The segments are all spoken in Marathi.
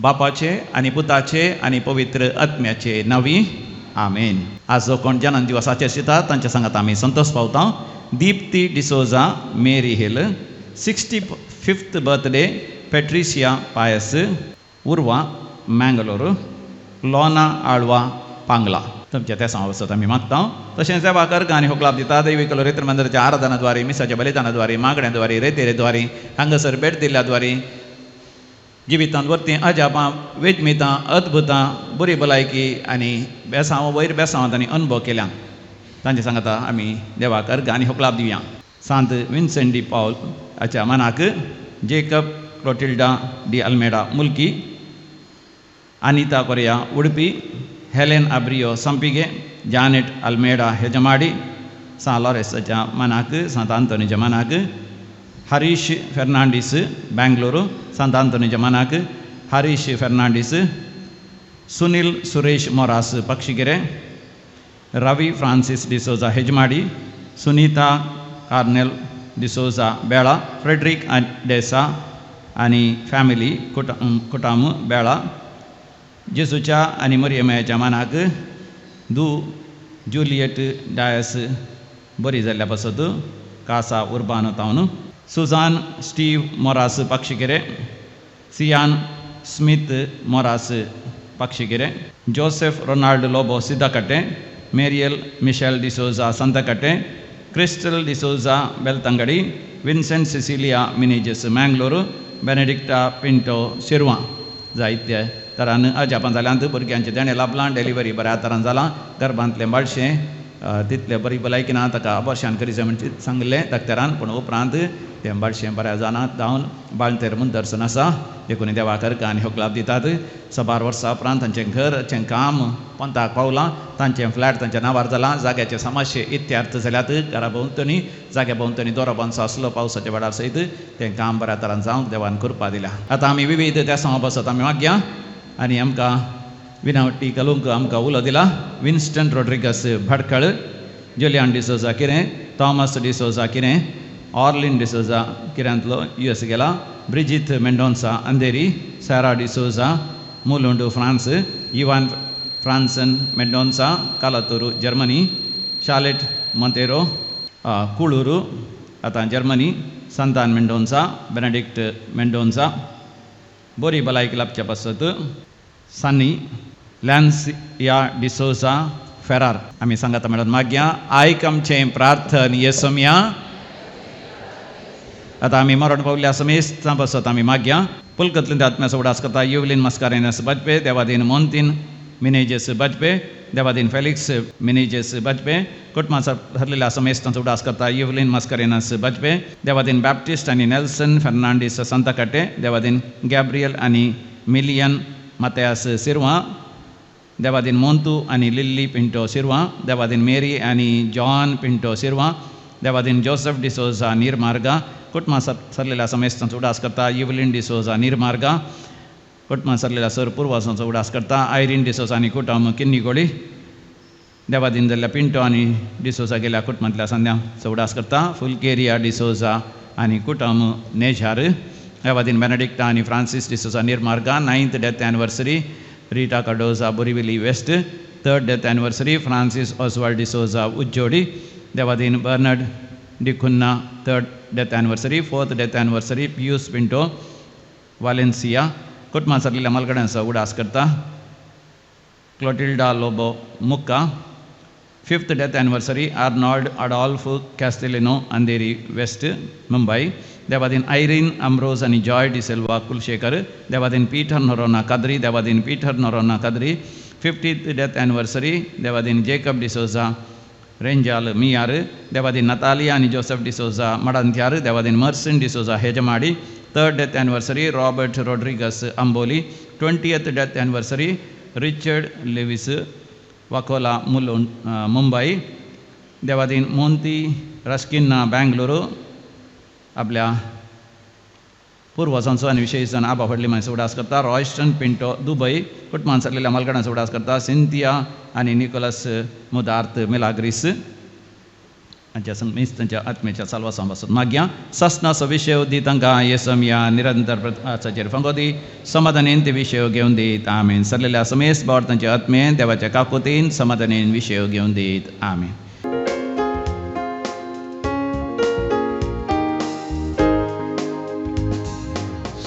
बापाचे आनी पुताचे आनी पवित्र आत्म्याचे नांवी आमेन. आज जो कोण जन्म दिवसाचे आसता तांच्या सांगात आमी संतोष पावता. दीप्ती डिसोजा मेरी हिल, 65th बर्थडे पेट्रिशिया पायस, उर्वा मँगलोर, लोना आळवा पांगला. तुमच्या त्या सांगत आमी मागता. तशेंच वाकर आनी हो क्लाब दिता. दैवी कलोरित्र मंदिराच्या आराधनाद्वारे, मिसाच्या बलिदानाद्वारे, मागण्याद्वारे, रेतेरेद्वारे, हांगासर भेट दिल्ल्याद्वारे जिवितांत वर्ती अजापां, वेजमितां, अद्भुतां, बरी भलायकी आनी बेसांव वयर बेसांवांत आनी अनुभव केल्या तांचे सांगता आमी देवाक अर्घ आनी हो क्लाब दिवया. सांत विन्सेंट डी पॉल हाच्या मनाक जेकब क्लोटिल्डा डी अल्मेडा मुल्की, अनिता कोरिया उडपी, हेलेन अब्रियो संपिगे, जानेट अल्मेडा हेजमाडी, सा लॉरेसाच्या मनाक, सांत आंतोनीच्या मनाक, हरीश फेर्नांडीस बेंगलोर, सांत आंतोनीच्या मनाक हरीश फेर्नांडीस, सुनील सुरेश मोरास पक्षिगिरे, रवी फ्रांसिस डिसोजा हेजमाडी, सुनीता कार्नेल डिसोजा बेळा, फ्रेडरिक डेसा आनी फॅमिली कुटाम बेळा, जेसूच्या आनी मरियमाच्या मनाक दू जुलियट डायस बरी जाल्ल्या पासत कासा उर्बानो तावन, सुजान स्टीव मोरास पक्षिगिरे, सियान स्मिथ मोरास पक्षिगिरे, जोसेफ रोनाल्ड लोबो सिद्धकट्टे, मेरियल मिशेल डिसोजा संतकट्टे, क्रिस्टल डिसोजा बेलतंगडी, विन्सेंट सिसिलिया मिनेजस मँगलोर, बेनेडिक्टा पिंटो शिरवा. जायत्या तरान अजापां जाल्यांत भुरग्यांचे देणे लाभलां. डिलिव्हरी बऱ्या तरान जालां. गर्भांतलें बाळशें तितलें बरी भलायकी ना, ताका अबॉर्शन करीचें म्हणचे सांगलें डॉक्टरान. पूण उपरांत तें बाळशें बऱ्या जाना जावन बाळंतेर म्हूण दर्शन आसा. देखून देवाक अर्घ आनी हो क्लाब दितात. 6 वर्सां उपरांत तांचें घरचें काम पंताक पावलां. तांचें फ्लॅट तांच्या नांवार जालां. जाग्याचे समस्ये इत्यार्थ जाल्यात. घरा भोंवतणी जाग्या भोंवतणी दोरो बांदचो आसलो पावसाच्या वेळार सयत तें काम बऱ्या तरान जावंक देवान कृपा दिल्या. आतां आमी विविध त्या सांग बसत आमी मागया आनी आमकां विनावटी घालूंक आमकां उलो दिला. विन्स्टन रॉड्रिगस भडकळ, जुलियान डिसोजा किरें, थॉमस डिसोजा किरें, ऑर्लिन डिसोजा किऱ्यांतलो US गेला, ब्रिजित मेंडोन्सा अंधेरी, सॅरा डिसोजा मुलुंड फ्रांस, इवान फ्रांसन मेंडोन्सा कालातूर जर्मनी, शार्लेट मोंतेरो कुळूरू आतां जर्मनी, संतान मेंडोन्सा, बेनेडिक्ट मेंडोन्सा बरी भलायकी लाभच्या पासत, सनी लॅन्सिया डिसोजा फेरार. आमी सांगाता मेळून मागया. आयकमचें प्रार्थन येसुम्या. आतां आमी मरण पावल्ल्या समेस्त बसत आमी मागया. पुलकतलीन आत्म्याचो उडास करता युवलीन मस्कारेनस बजपे, देवादीन मोंतीन मिनेजस बजपे, देवादीन फेलिक्स मिनेजस बजपे, कुटुंबाचा ठरलेल्या समेस्तांचो उडास करता युवलीन मस्कारेनस बजपे, देवादीन बॅप्टिस्ट आनी नेल्सन फेर्नांडीस संतकट्टे, देवादीन गॅब्रियल आनी मिलियन मतेयास सिरवा, देवादीन मोंतू आनी लिल्ली पिंटो सिरवा, देवादीन मेरी आनी जॉन पिंटो सिरवा, देवादीन जोसेफ डिसोजा निर्मार्गा, कुटुंबा सरलेल्या समेस्तांचो उडास करता युवलीन डिसोजा निर्मार्गा, कुटुंबा सरलेल्या सर पुर्वजांचो उडास करता आयरीन डिसोजा आनी कुटुंब किन्नीगोळी, देवादीन जाल्ल्या पिंटो आनी डिसोजा गेल्या कुटुंबांतल्या संध्यांचो उडास करता फुलकेरिया डिसोजा आनी कुटुंब नेझार, देवादीन बेनेडिक्टा आनी Francis D'Souza Nirmarga, 9th death anniversary Rita Cardoza Borivali West, 3rd death anniversary Francis Oswald D'Souza Ujjodi, देवादीन Bernard D'Cunha 3rd death anniversary, 4th death anniversary Pius Pinto Valencia, कुटुंबा सरलेल्या मलगड्यांचो उडास करता Clotilda Lobo Mukka, 5th death anniversary Arnold Adolf Castelino Andheri West Mumbai, देवादीन आयरीन अम्ब्रोज आनी जॉय डिसेल्वा कुलशेखर, देवादीन पीटर नोरोना कद्री, देवादीन Peter Noronha Kadri, 50th death anniversary देवादीन जेकब डिसोजा रेंजाल मियार, देवादीन नतालिया आनी जोसेफ डिसोजा मडंत्यार, देवादीन Mercine D'Souza Hejmadi, 3rd death anniversary Robert Rodrigues Amboli, 20th death anniversary Richard Lewis Vakola Mumbai, देवादीन मोंती रस्किन्ना बेंगलुरू, आपल्या पूर्वजांचो आनी विशेषजन आबा व्हडली माणसो उडास करता रॉयस्टन पिंटो दुबय, कुटुंबान सरलेल्या मलगड्यांचो उडास करता सिंथिया आनी निकोलस मुदार्त मिलाग्रीस, त्यांच्या त्यांच्या आत्म्याच्या साल्वासांपासून मागया ससनाचो विशय दी तांकां येसमिया निरंतर प्रतापाचेर फंगोदी समाधानेन ते विशय घेवन दीत आमीन. सरलेल्या समेस बावड तांच्या आत्मेन देवाच्या काकुतीन समाधानेन विशय घेवन दीत आमीन.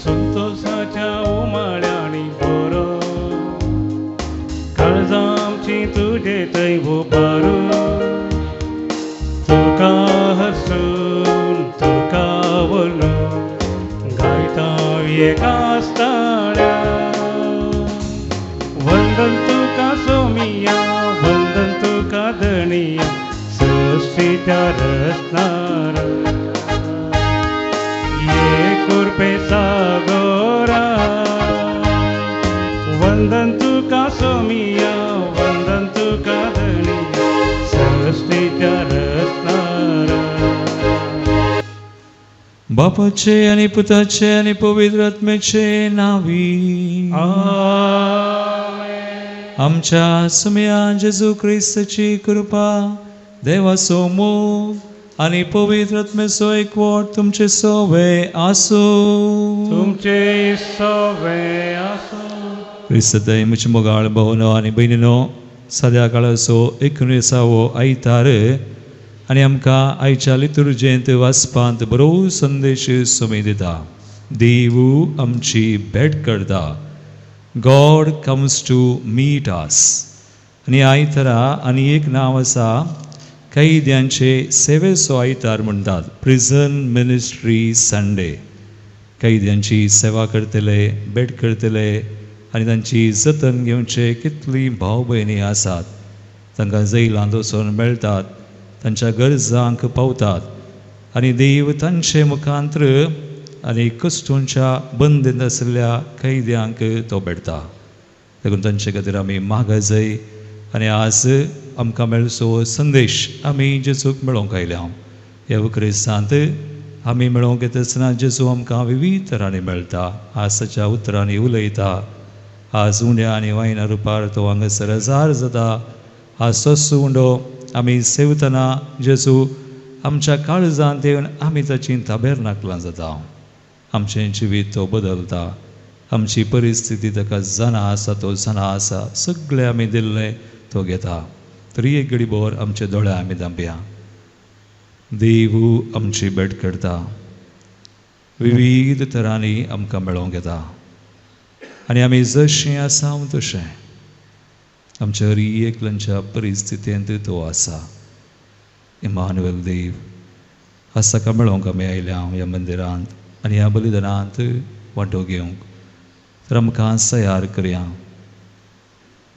संतोषाच्या उमाळ्यांनी बरो काळजां आमची तुजे थंय भोपारू तुका हसून तुका बोलून गायता एका आसताळ्या वंदन तुका सोमिया वंदन तुका धनिया सृष्टीच्या रचनार ये कुर्पे सागोरा वंदन तुका सोमिया वंदन तुका धनिया सृष्टीच्या रचनारा. बापाचे आणि पुताचे आणि पवित्र आत्म्याचे नावी आमच्या सुमया जेजू ख्रिस्ताची कृपा देवाचो मोग आणि पवित्र आत्म्याचो एकवट तुमचे सोवे आसो. तुमचे सोवे आसो. क्रिस्तय म्हजे मोगाळ भावनो आनी भयणीनो सद्या काळाचो 19वो आयतार आनी आमकां आयच्या लितुर्जेंत वाचपांत बरो संदेश सोमी दिता. देव आमची भेट करता. God comes to meet us. आनी आयतारा आनी एक नांव आसा कैद्यांचे सेवेचो आयतार म्हणटात. Prison ministry Sunday. कैद्यांची सेवा करतले भेट करतले आनी तांची जतन घेवचे कितली भाव भयणी आसात. तांकां जैलांत वचून मेळटात तांच्या गरजांक पावतात आनी देव तांचे मुखांतर आनी कश्टूंच्या बंदींत आशिल्ल्या कैद्यांक तो भेटता. देखून तांचे खातीर आमी मागय जाय आनी आज आमकां मेळचो संदेश आमी जेजूक मेळोवंक आयल्या. ह्या क्रिस्तांत आमी मेळोवंक येता आसतना जेजू आमकां विविध तरांनी मेळटा. आज ताच्या उतरांनी उलयता. आज उंड्या आनी वायना रुपार तो हांगासर हजार जाता. आज सस्सू उंडो आमी सेवतना जेजू आमच्या काळजांत येवन आमी ताची ताबेरनाकलां जाता. आमचें जिवीत तो बदलता. आमची परिस्थिती ताका जाणा आसा तो जाणा आसा. सगळें आमी दिल्लें तो घेता. तरी एक घडी भर आमचे दोळे आमी धांपया. देव आमची भेट करता. विविध तरांनी आमकां मेळोवंक येता आनी आमी जशीं आसा तशें आमच्या हर एकल्यांच्या परिस्थितींत तो आसा. इमानुएल देव आज ताका मेळोवंक आमी आयल्या ह्या मंदिरांत आनी ह्या बलिदानांत वांटो घेवंक. तर आमकां तयार करया.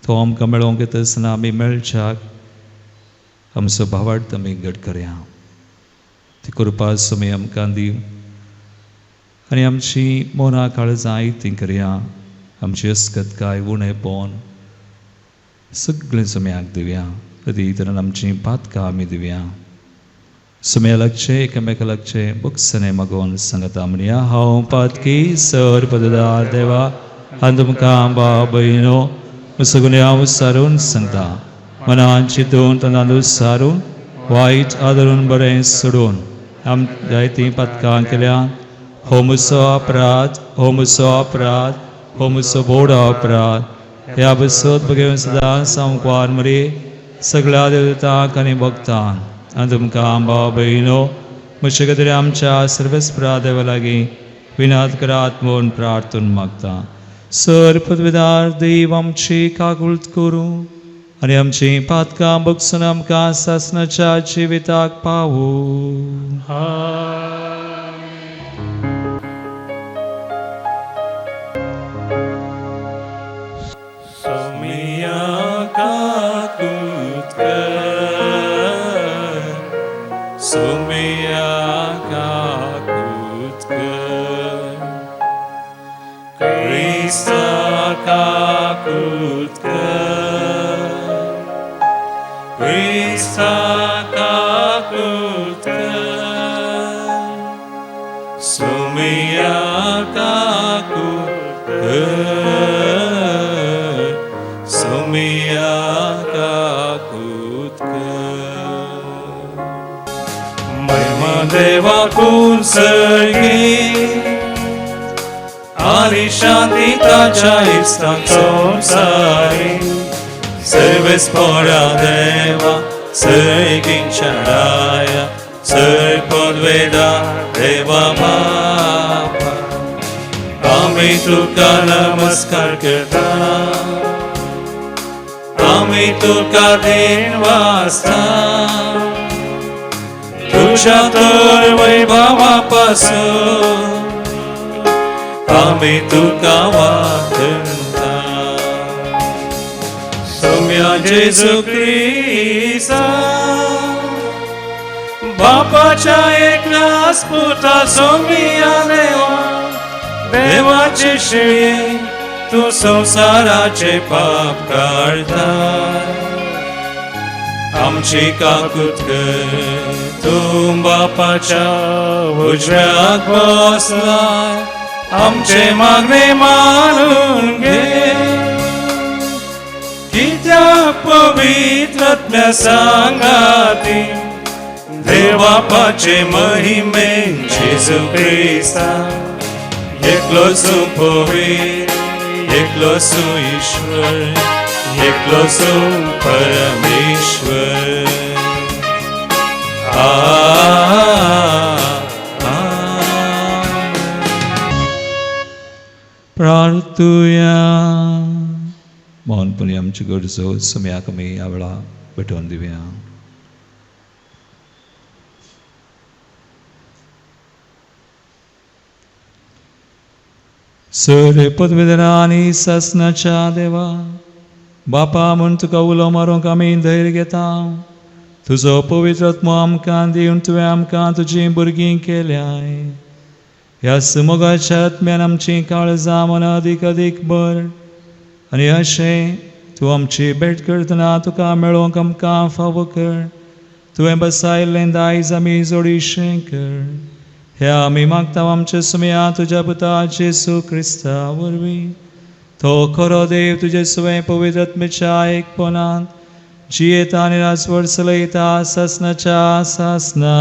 तो आमकां मेळोवंक येता आसतना आमी मेळच्याक आमचो भावार्थ आमी घट करया. ती कृपा सुमी आमकां दिव आनी आमची मोना काळजां ती करया. आमची अस्कतकाय उणेपण सगळें सुम्याक दिवया. अदी तरेन आमची पातकां आमी दिवया. सुम्या लागचे एकामेका लागचे बुक्सने मागोवन सांगता म्हणया हांव पातकी सर पददार देवा आनी तुमकां भाव भयणो सगळें हांव सारून सांगता. मनान चिंतून तोंडान सारून वायट आदरून बरें सोडून आम जायतीं पातकां केल्या. हो म्हजो अपराध हो म्हजो अपराध हो म्हजो व्हड अपराध. ह्या बसत बघेवन सदां सांगवार मरे सगळ्या देवतांक आनी भक्तांक आनी तुमकां भाव भयणो म्हजे खातीर आमच्या सर्वेस्परा देवा लागीं विनाद करात म्हूण प्रार्थून मागता. सर पदवीदार देव आमची काकुळट करूं आनी आमची पातकां बगसून आमकां सासणाच्या जिविताक पावूं. देवाकून सर्गी आणि शांती ताच्या इस्तांत संसारी सर्वेस पोरा देवा सर्गीं चढाया सर्पद्वेदा देवा बापा आम्ही तुका नमस्कार करता आम्ही तुका दिन वाचता तुझ्या तर वैभवापासून आम्ही तुका वाखता सौम्या जेजू ख्रिस्ता बापाच्या एकल्याच पुता सौम्या देवा देवाचे शिळे तू संसाराचे पाप काढता आमची काकूत कर तू बापाच्या उजव्याक बसलाय आमचे मागणे मानून घे कित्याक पवित्र आत्म्या सांगाती देवापाचे महिमेन जेजू ख्रिस्ता एकलो सु पवित्र एकलो सु ईश्वर एकलो सु परमेश्वर प्रार्थूया मौनपणे आमची गरजो समयाक आमी ह्या वेळा भेटोवन दिवया सर पदवेदना आनी ससनाच्या देवा बापा म्हूण तुका उलो मारूंक आमी धैर्य घेता तुजो पवित्र आत्मो आमकां दिवन तुवें आमकां तुजीं भुरगीं केल्याय ह्या समुगाच्या आत्म्यान आमची काळजां मनां अदीक अदीक बर आनी अशें तूं आमची भेट करतना तुका मेळोवंक आमकां फावो कर तुवें बसयल्लें दायज आमी जोडीशें कर ह्या आमी मागता आमचे सुमया तुज्या पुता जेजू क्रिस्ता वरवीं तो खरो देव तुजे सुवें पवित्र आत्मेच्या एकपणांत जियेता आनी राजवट चलयता ससनाच्या सासना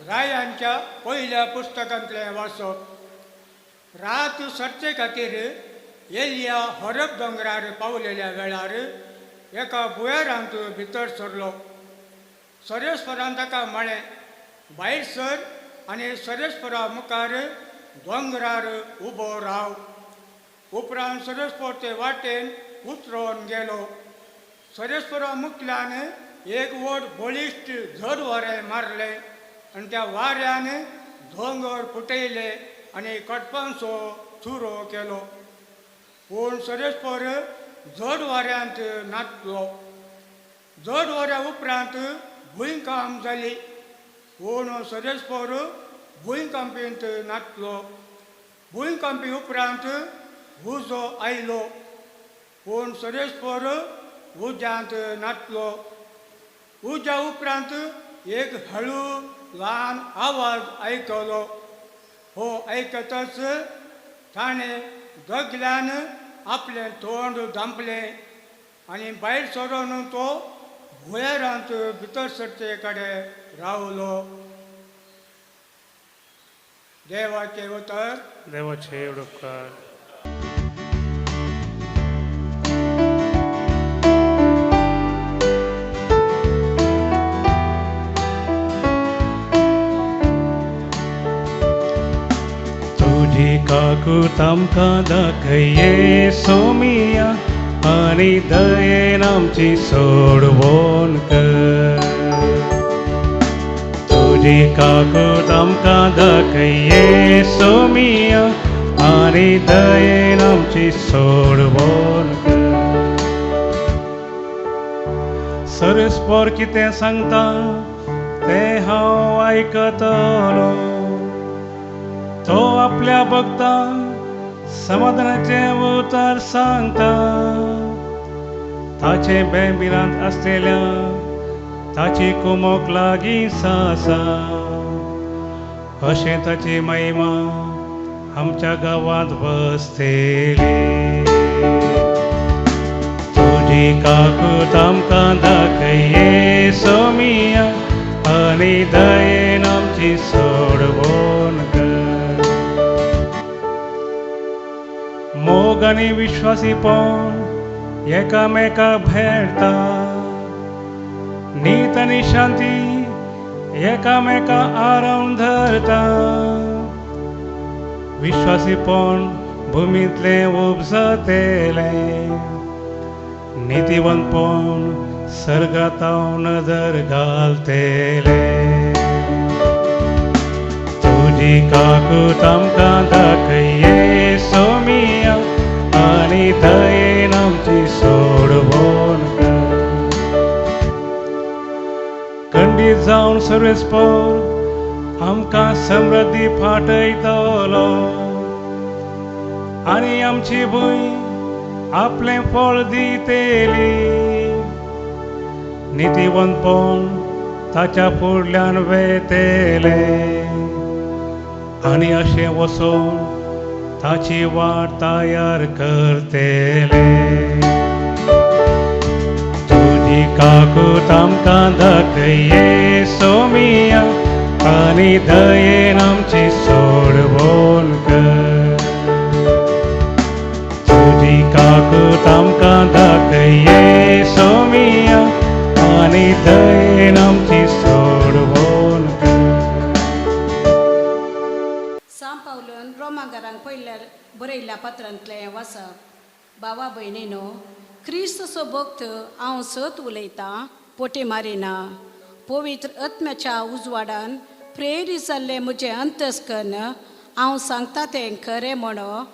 रायांच्या पहिल्या पुस्तकांतलें वाचप रात सर्चे खातीर एलिया हरब दोंगरार पावलेल्या वेळार एका बुयरांत भितर सरलो सरेस्परान ताका म्हळें भायर सर आनी सरेस्परा मुखार दोंगरार उबो राव उपरांत सरेस्पर ते वाटेन उतरोन गेलो सरेस्परा मुखल्यान एक व्हड बळिश्ट झड वारें मारलें आनी त्या वाऱ्यान दोंगर फुटयले आनी कडपांचो चुरो केलो पूण सरेस्पर झड वाऱ्यांत नाचलो झड वाऱ्या उपरांत भुंयकांप जाली पूण सरेस्पर भुंयकांपींत नाचलो भुंयकांपी उपरांत उजो आयलो पूण सरेस्पर उज्यांत नाचलो उज्या उपरांत एक हळू ल्हान आवाज आयकलो हो आयकतच ताणें दगल्यान आपलें तोंड धांपलें आनी भायर सरोन तो भुयेरांत भितर सरचे कडेन रावलो देवाचे उतर देवाचे उपकार तुझी काकूत आमकां दाखये सोमिया आनी दयेन आमची सोडवण कर तुझी काकूत आमकां दाखये सोमिया आनी दयेन आमची सोडवण कर सरस्पर कितें सांगता तें हांव आयकतलो तो आपल्या भक्तांक समाधानाचे उतर सांगता ताचे बेबिरांत आसलेल्या ताची कुमोक लागीं आसा अशें ताची महिमा आमच्या गांवांत बसतेली तुजी काकूत आमकां दाखये आनी दयेन आमची सोडवण कर. मोग आनी विश्वासीपण एकामेकाक भेटता. नीत आनी शांती एकामेका आराम धरता. विश्वासीपण भुमींतले उपजतेले. नितीवंतपण सर्गात नजर घालतेले. तुजी काकूट आमकां दाखये सोमिया आनी दयेन आमची सोडवण कर. खंडीत जावन सर्वेस्पर आमकां समृद्धी फाटयतलो. आनी आमची भूंय आपलें फळ दितेली. नितीवंतपण ताच्या फुडल्यान वेतेले. आनी अशें वचोन ताची वाट तयार करतेले. तुजी काकूट आमकां दाखये सोमिया आनी दयेन आमची सोडवण कर. तुजी काकूट आमकां दाखये सोमिया आनी दयेन आमची सोडवण कर. सांत पावलोन रोमाकारांक पयल्या बरयल्ल्या पत्रांतलें वाचप. भावा भयणीनो, क्रिस्तचो भक्त हांव सत उलयतां, पोटे मारिना. पवित्र आत्म्याच्या उजवाडान प्रेरीत जाल्लें म्हजें अंतस्करण हांव सांगता तें खरें म्हणून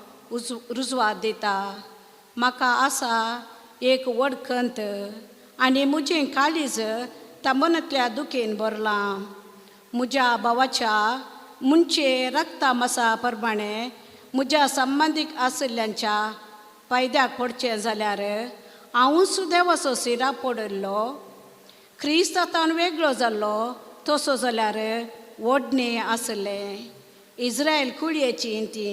रुजवात दिता. म्हाका आसा एक व्हड खंत आनी म्हजें काळीज त्या मनांतल्या दुखेन भरलां. म्हज्या भावाच्या मुंचे रक्ता मसा प्रमाणे म्हज्या संबंदीक आशिल्ल्यांच्या फायद्याक पडचें जाल्यार हांवूच देवाचो सिरा पडल्लो. क्रिस्तांतान वेगळो जाल्लो तसो जाल्यार व्हडणें आसलें. इस्रायल कुळयेची ती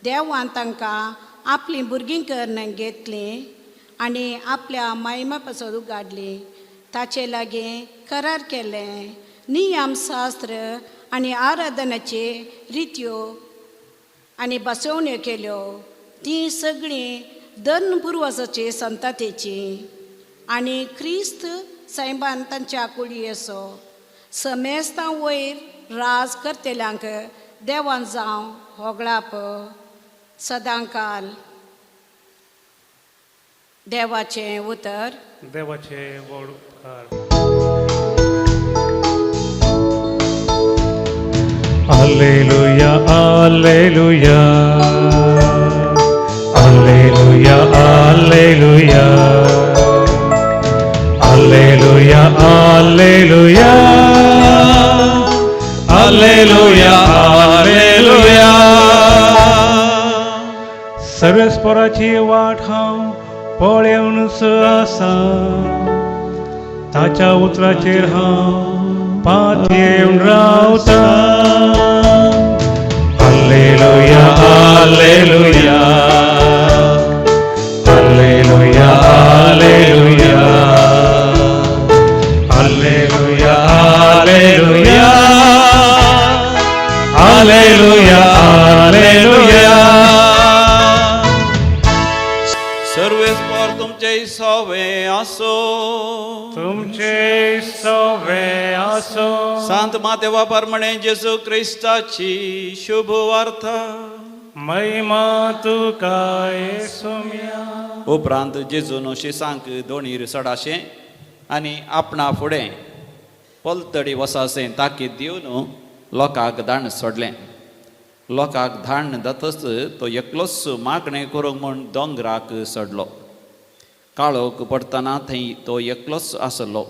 देवान तांकां आपली भुरगीं करून घेतलीं आनी आपल्या मायमा पासून उगाडलीं. ताचे लागीं करार केलें. नियम शास्त्र आनी आराधनाचे रित्यो आनी बसवण्यो केल्यो. ती सगळीं धन पुर्वजाचे संततेची. आनी क्रिस्त सायबान तांच्या कुळी असो. समेस्तां वयर राज करतेल्यांक देवान जावं होगळाप सदांकाल. देवाचें उतर. देवाचे व्हड उपकार. Alleluia, alleluia, alleluia, alleluia, alleluia, alleluia, alleluia, alleluia. सर्वेस्पराची वाट हांव पळेवनच आसा. ताच्या उतराचेर हांव पातयेवन रावता. Alleluia, alleluia, alleluia, alleluia, alleluia, alleluia, alleluia, alleluia. सर्वेस्पर तुमचे सवे आसो. तुमचे सवे आसो. सांत मातेवा प्रमाणे जेजू क्रिस्ताची शुभ वार्ता. महिमा तुका येसुम्या. उपरांत जेजून शिसांक दोणीर सडाशें आनी आपणा फुडें पलतडी वसासें ताकीद दिवन लोकांक धाडण सोडलें. लोकांक धाडण जातच तो एकलोच मागणें करूंक म्हूण दोंगराक चडलो. काळोख पडटना थंय तो एकलोच आसलो.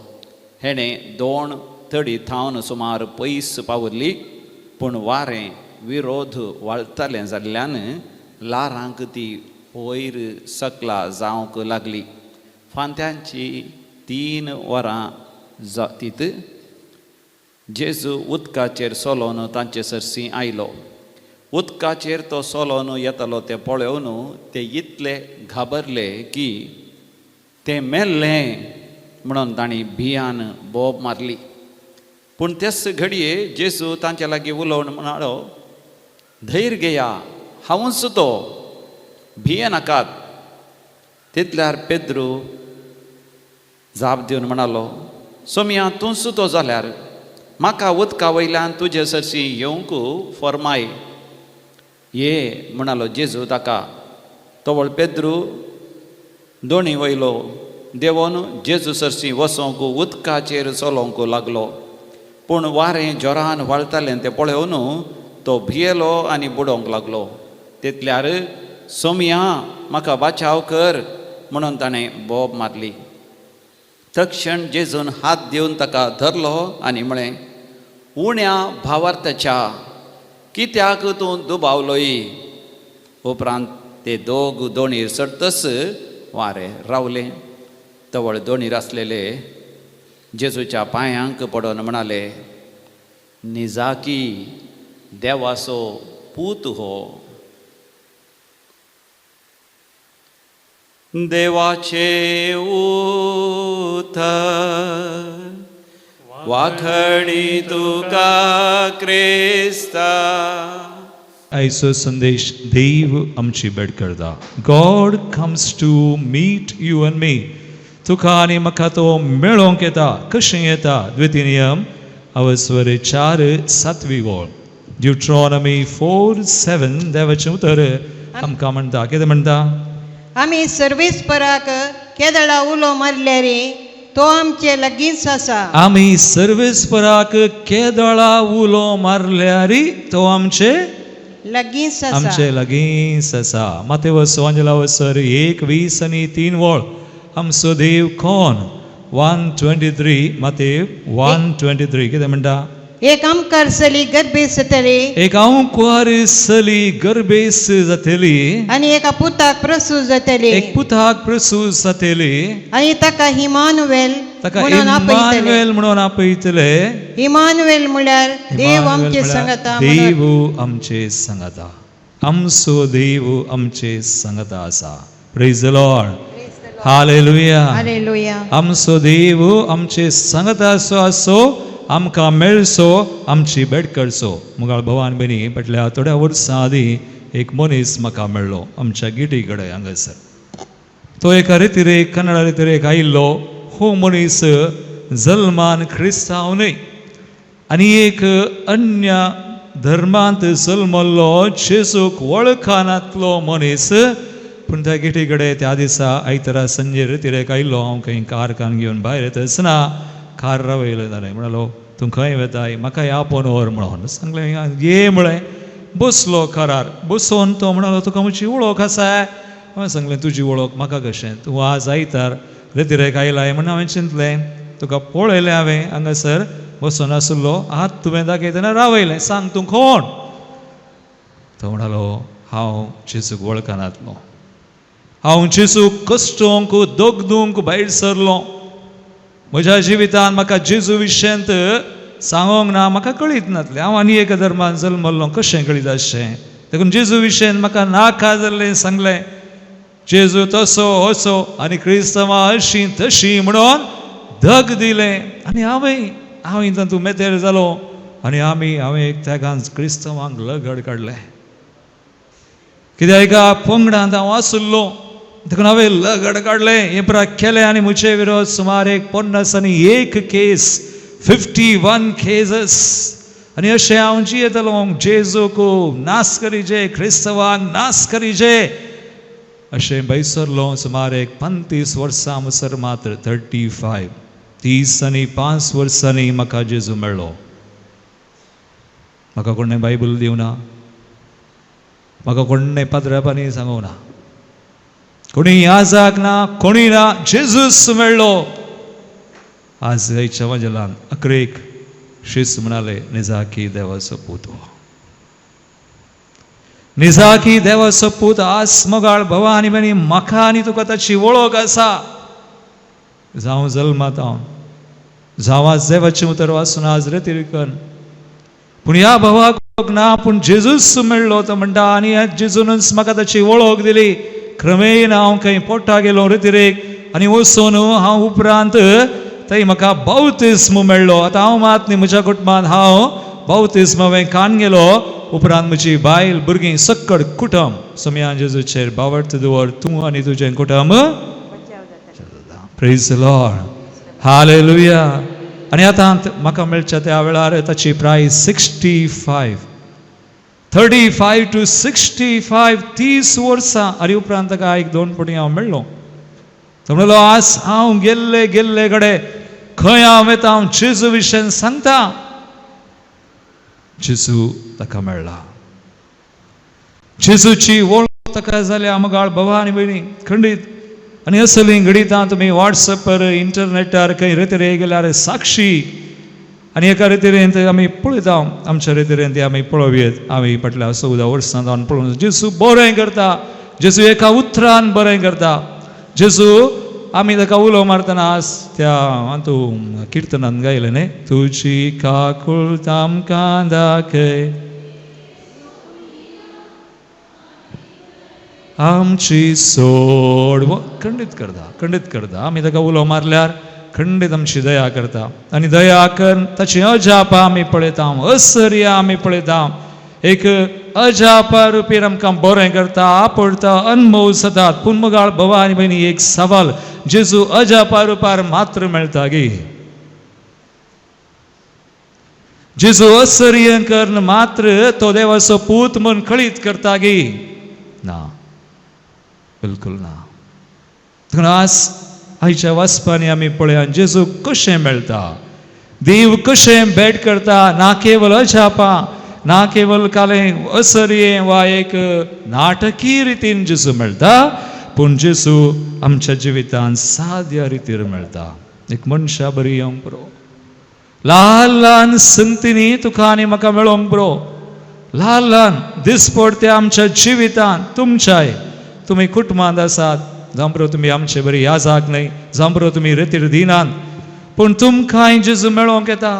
हेणें 2 तडी थावन सुमार पयस पावल्ली, पूण वारें विरोध वाळतालें जाल्ल्यान लारांक ती वयर सकला जावंक लागली. फांत्यांची 3 वरां जातीत जेजू उदकाचेर सोलोन तांचे सरसी आयलो. उदकाचेर तो सोलोन येतालो तें पळोवन ते इतले घाबरले की तें मेल्लें म्हणून तांणी भियान बोब मारली. पूण तेच घडये जेजू तांच्या लागीं उलोवन म्हणालो, धैर्य घेया, हांवूच तो, भिये नाकात. तितल्यार पेद्रू जाप दिवन म्हणालो, सोम्या तूंच तो जाल्यार म्हाका उदका वयल्यान तुजे सरशी येवंक फरमाय. ये म्हणालो जेजू ताका. तोवळ पेद्रू दोणी वयलो देंवन जेजू सरशी वसोंक उदकाचेर चलोवंक लागलो. पूण वारें जोरान व्हाळटालें तें पळोवन तो भियेलो आनी बुडोवंक लागलो. तितल्यार सोम्या म्हाका बाचाव कर म्हणून ताणें बोब मारली. तक्षण जेजून हात दिवन ताका धरलो आनी म्हळें, उण्या भावार्थाच्या कित्याक तूं दुबावलोय. उपरांत ते दोणीर चडतस वारें रावलें. तवळ दोणीर आसलेले जेजूच्या पांयांक पडोवन म्हणाले, निजाकी देवाचो पूत हो. देवाचे उतर वाखडी तुका क्रिस्ता. आयचो संदेश देव आमची भेट करता. God comes to meet you and me. तुका आनी म्हाका तो मेळोवंक येता. कशें येता? द्वितीनियम अवस्वरे 4:7 वळ. ड्युट्रॉनॉमी 4:7 देवाचें उतर आमकां म्हणटा. कितें म्हणटा? आमी सर्वेस्पराक केदळा उलो मारल्या रे, तो आमचे लागींच आसा. आमी सर्वेस्पराक केदळा उलो मारल्यार तो आमचे लागींच आसा. आमचे लागींच आसा. मातेवस वांजलावसर 1:20 आनी 3 वळ. आमचो देव कोण? 1:23 मातेव 1:23 कितें म्हणटा? एक आमकार सली गर्भेस जातली एक आंकुआर सली गर्भेस जातली आनी एका पुताक प्रसूत जातली एक पुताक प्रसूत जातली आनी ताका इमानुएल ताका म्हणून आपयतले. इम्मानुएल म्हणून आपयतले. इमानुएल म्हळ्यार देव इम्मानुएल आमचे म्हळ्यार संगता. देव आमचे संगता. आमचो देव आमचे संगता आसा. Praise the Lord. Hallelujah. Hallelujah. आमचो देव आमचे संगता असो आमकां मेळचो, आमची भेट करचो. मुगाळ भवान बेनी फाटल्या थोड्या वर्सां आदीं एक मनीस म्हाका मेळ्ळो आमच्या गिटी कडेन हांगासर. तो एका रितीरेक कन्नडा रितीरेक आयिल्लो. हो मनीस जल्मान क्रिस्तांव न्हय आनी एक अन्य धर्मांत जल्मल्लो जेजूक वळखानातलो मनीस. पूण त्या गिटी कडेन त्या दिसा आयतारा संजे रितीरेक आयिल्लो. हांव खंय कार कान घेवन भायर येता आसतना कार रावयलो जालें. म्हणालो तूं खंय वेताय? म्हाका आपोवन व्हर म्हणून सांगलें. ये म्हळें. बसलो कारार. बसोन तो म्हणालो तुका म्हजी वळख आसा? हांवें सांगलें तुजी वळख म्हाका कशें? तूं आज आयतार रितीरेक आयलाय म्हणून हांवें चिंतलें. तुका पळयलें हांवें हांगासर बसून आसलो. हात तुवें दाखयतना रावयलें. सांग तूं कोण? तो म्हणालो हांव जेजूक वळखनातलो. हांव जेजूक कश्टोवंक दोगदूंक भायर सरलो. म्हज्या जिवितांत म्हाका जेजू विशयंत सांगोंक ना. म्हाका कळीत नासलें. हांव आनी एका धर्मान जल्मल्लो. कशें कळीत आसचें? देखून जेजू विशयंत म्हाका नाका जाल्लें सांगलें. जेजू तसो असो आनी क्रिस्तवां अशीं तशीं म्हणून धग दिलें. आनी हांवें तातूंत मेतेर जालो आनी हांवें एक तेगान क्रिस्तवांक लगड काडलें. कित्याक एका पंगडांत हांव आसुल्लो. देखून हांवें लगड काडलें. हें केलें आनी म्हजे विरोध सुमार 51 केस 51 केसीस. आनी अशें हांव जियेतलो. जेजूक नास करीचे, क्रिस्तवांक नास करीचे अशें बैसरलो. सुमार 35 वर्सां म्हणसर मात्र 35 वर्सांनी म्हाका जेजू मेळ्ळो. म्हाका कोणें बायबल दिवना. म्हाका कोणें पाद्रापानी सांगूं ना. कोणी याजाक ना, कोणी ना. जेजूस मेळ्ळो. आज ह्याच्या वाजेलान 11 शिस म्हणाले निजाकी देवाचो पूत. निजाकी देवाचो पूत. आज मोगाळ भवानी बेनी म्हाका आनी तुका ताची वळख आसा. जावं जल्मात जावं आज देवाचें उतर वाचून आज रेतिरिकन. पूण ह्या भवाक वळख ना. पूण जेजूस मेळ्ळो तो म्हणटा. आनी ह्या जेजूनच म्हाका ताची वळख दिली. क्रमेन हांव खंय पोट्टा गेलो रितीरेक आनी वचून हांव उपरांत थंय म्हाका बावतिस्म मेळ्ळो. आतां हांव मात न्ही, म्हज्या कुटुंबांत हांव बावतिस्म हांवें कान गेलो, उपरांत म्हजी बायल भुरगीं सक्कड कुटुंब सोम्या जेजूचेर बावट दवर, तूं आनी तुजें कुटुंब. Praise the Lord, hallelujah. आनी आतां म्हाका मेळच्या त्या वेळार ताची प्रायस 35 to 65, 30 वर्सां. आनी उपरांत ताका एक 2 फावटी हांव मेळ्ळो. तो म्हणलो आज हांव गेल्ले कडेन खंय हांव वेता, हांव जेजू विशयी सांगता. जेजू ताका मेळ्ळा. जेजूची वळख ताका जाल्या आमगाळ भावा आनी भयणी खंडीत. आनी असली घडीतां तुमी व्हॉट्सॲपार इंटरनेटार खंय रेतीरे गेल्यार साक्षी. आनी एका रितीरेन आमी पळयता, आमच्या रितीरेन ती आमी पळोवयेत. आमी फाटल्या 14 वर्सां जावन पळोवन जेजू बरें करता. जेजू एका उतरान बरें करता. जेजू आमी ताका उलो मारतना आज त्या हातूंत किर्तनान गायलें न्ही, तुजी काकूळट आमकां दाखय, आमची सोड. खंडीत करता. आमी ताका उलो मारल्यार खंडीत आमची दया करता. आनी दया कर ताची अजाप आमी पळयता, असर्य आमी पळयता. एक अजापा रुपीर आमकां बरें करता, आपडटा, अनमोल जातात. पूण मुगाळ भावा आनी भयणी, एक सवाल, जेजू अजापा रुपार मात्र मेळटा गे? जेजू असर्य कर्ण मात्र तो देवाचो पूत म्हूण खळीत करता गे? ना, बिलकुल ना. देखून आज आयच्या वाचपांनी आमी पळया जेजू कशें मेळटा, देव कशें भेट करता. ना केवल अजापा, ना केवल कालें असर्ये वा एक नाटकी रितीन जेजू मेळटा, पूण जेजू आमच्या जिवितांत साद्या रितीर मेळटा. एक मनशा बरी येवंक पुरो, ल्हान संगतींनी तुका आनी म्हाका मेळोंक पुरो. ल्हान दिसपडटे आमच्या जिवितांत तुमच्याय, तुमी कुटुंबांत आसात, जावं पुरो तुमी आमचे बरी याजाक न्हय, जावं पुरो तुमी रितीर दिनात, पूण तुमकांय जेजू मेळोंक येता.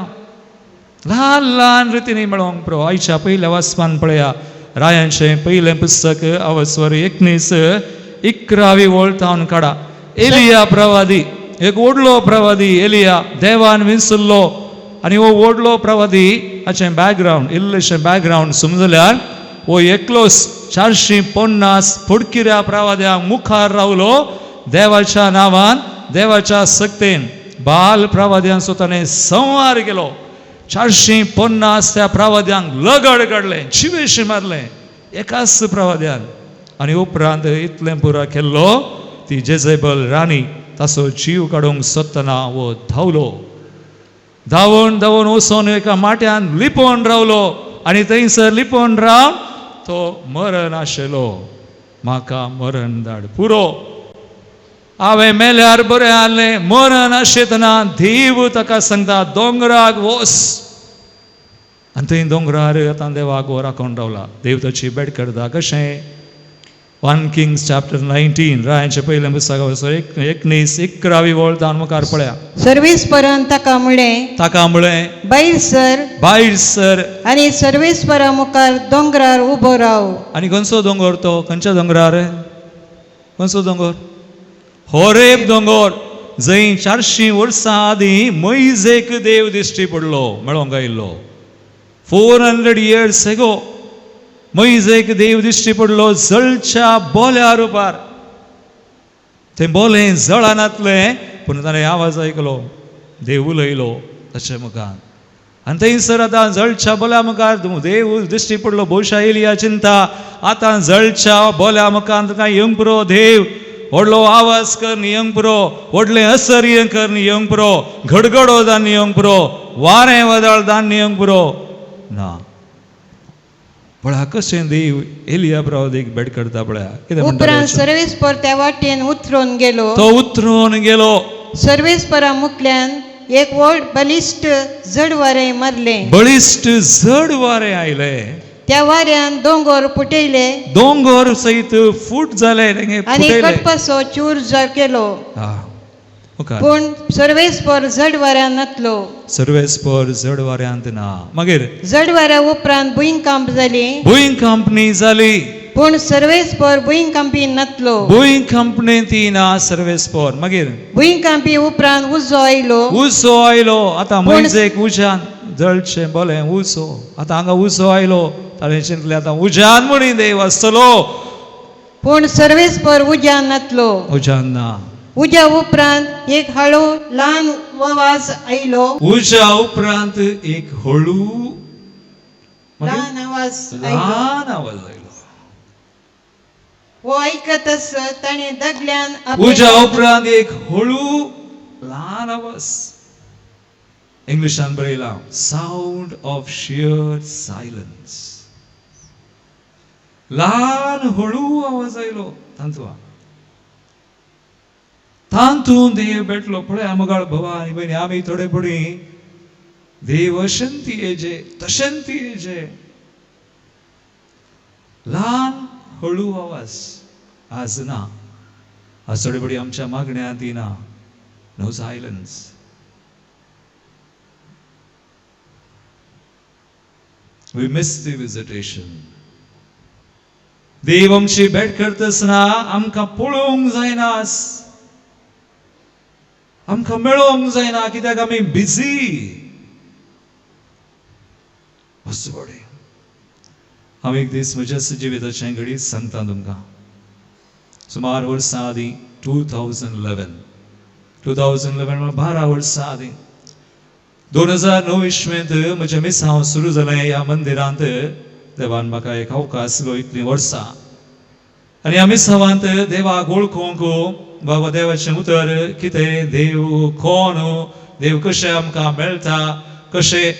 ल्हान रितींनी मेळोंक पुरो. आयच्या पयल्या वाचपान पळया, रायांचें पयलें पुस्तक अवस्वर 19:11 वळतावन काडा. एलिया प्रवादी, एक व्हडलो प्रवादी एलिया, देवान विंचुल्लो. आनी हो व्हडलो प्रवादी हाचें बॅकग्रावंड, इल्लेशें बॅकग्रावंड समजल्यार हो एकलोच 450 फुडकिऱ्या प्रवाद्यांक मुखार रावलो देवाच्या नांवान, देवाच्या सक्तेन. बाल प्रवाद्यांचो ताणें संवार केलो. 450 त्या प्रवाद्यांक लगड काडलें, जिवेशी मारलें एकाच प्रवाद्यान. आनी उपरांत इतलें पुरा केल्लो, ती जेजेबल राणी ताचो जीव काडूंक सोदतना वो धांवलो. धांवून वचून एका माट्यान लिपोवन रावलो. आनी थंयसर लिपोवन रावन तो मरण आशिल्लो. म्हाका मरण धाड पुरो, हांवें मेल्यार बरें आहलें. मरण आशितना देव ताका सांगता दोंगराक वच. आनी थंय दोंगरार आतां देवाक वो राखून रावला. देव ताची भेट करता. कशें? 1 Kings chapter 19, रायांचें पयलें पुस्तक 19:11 वळतावन मुखार पळया. सर्वेस्परान ताका म्हळें भायर सर आनी सर्वेस्परा मुखार दोंगरार उबो राव. आनी खंयचो दोंगर तो? खंयच्या दोंगरार? खंयचो दोंगर? होरेब दोंगर. जंय 400 वर्सां आदीं मोइजेक देव दिश्टी पडलो, मेळोंक आयिल्लो. 400 years ago मोइजेक देव दिश्टी पडलो जळच्या बोल्या रुपार. तें बोलें जळानातलें, पूण ताणें आवाज आयकलो, देव उलयलो ताचे मुखार. आनी थंयसर आतां जळच्या बोल्या मुखार देव दिश्टी पडलो. भोवशा एलिया चिंता, आतां जळच्या बोल्या मुखार तुका येवंक पुरो देव. व्हडलो आवाज कर न्ही येवंक पुरो, व्हडलें असर्य कर न्ही येवंक पुरो, घडघडो जावन न्ही येवंक पुरो, वारें वदळ जावन न्ही येवंक पुरो. ना. पळया कशें देव एलिया प्रवादीक भेट करता. पळया कितें म्हणटा. उपरांत सर्वेस्पर त्या वाटेन उतरून गेलो. तो उतरून गेलो. सर्वेस्परा मुखल्यान एक व्हड बलिश्ट जड वारें मारलें. बळिश्ट जड वारें आयलें. त्या वाऱ्यान दोंगर फुटयले. दोंगर सयत फूट जाले आनी कडपाचो चूर केलो. पूण सर्वेस्पर जड वाऱ्यान नातलो. सर्वेस्पर जड वाऱ्यांत ना. मागीर जड वाऱ्या उपरांत भुंयकांप जाली. भुंयकांपणी जाली. पूण सर्वेस्पर भुंयकांपी नातलो. भुंय कंपनी ती ना सर्वेस्पोर मागीर भुंयकांपी उपरांत उजो आयलो. उसो आयलो आतां मैजेक उजान जळचें बोलें उसो आतां हांगा उसो आयलो ताणें चिंतलें आतां उजान म्हणी देव आसतलो पूण सर्वेस्पर उज्यान नातलो. उजान ना. उज्या उपरांत एक हळू ल्हान आवाज आयलो. उजा उपरांत एक हळू मागीर ल्हान आवाज आयलो. ल्हान आवाज आयलो. हो आयकतच ताणें दगल्यान उजा उपरांत एक हळू ल्हान आवाज इंग्लिशान बरयलां साऊंड ऑफ शियर सायलन्स. ल्हान हळू आवाज आयलो तांतून देव भेटलो. पळय आमगाळ भवा आनी भयणी आमी थोडे पडी देव अशेंती येजे तशेंती येजे ल्हान हळू आवाज आज ना. आज थोडे पडी आमच्या मागण्यांत दिना. No silence. We miss the visitation. देव आमची भेट करतना आमकां पळोवंक जायना आमकां मेळोवंक जायना कित्याक आमी बिजी. बरे हांव एक दीस म्हज्या जिविताचें घडीत सांगता तुमकां. सुमार वर्सां आदीं 2011 12 वर्सां आदीं 2009 इस्वेंत म्हजें मिसांव सुरू जालें ह्या मंदिरांत. देवान म्हाका एक अवकाश दिलो इतलीं वर्सां आनी ह्या मिसावांत देवाक वळखूंक बाबा देवाचें उतर कितें देव कोण देव कशें आमकां मेळटा कशें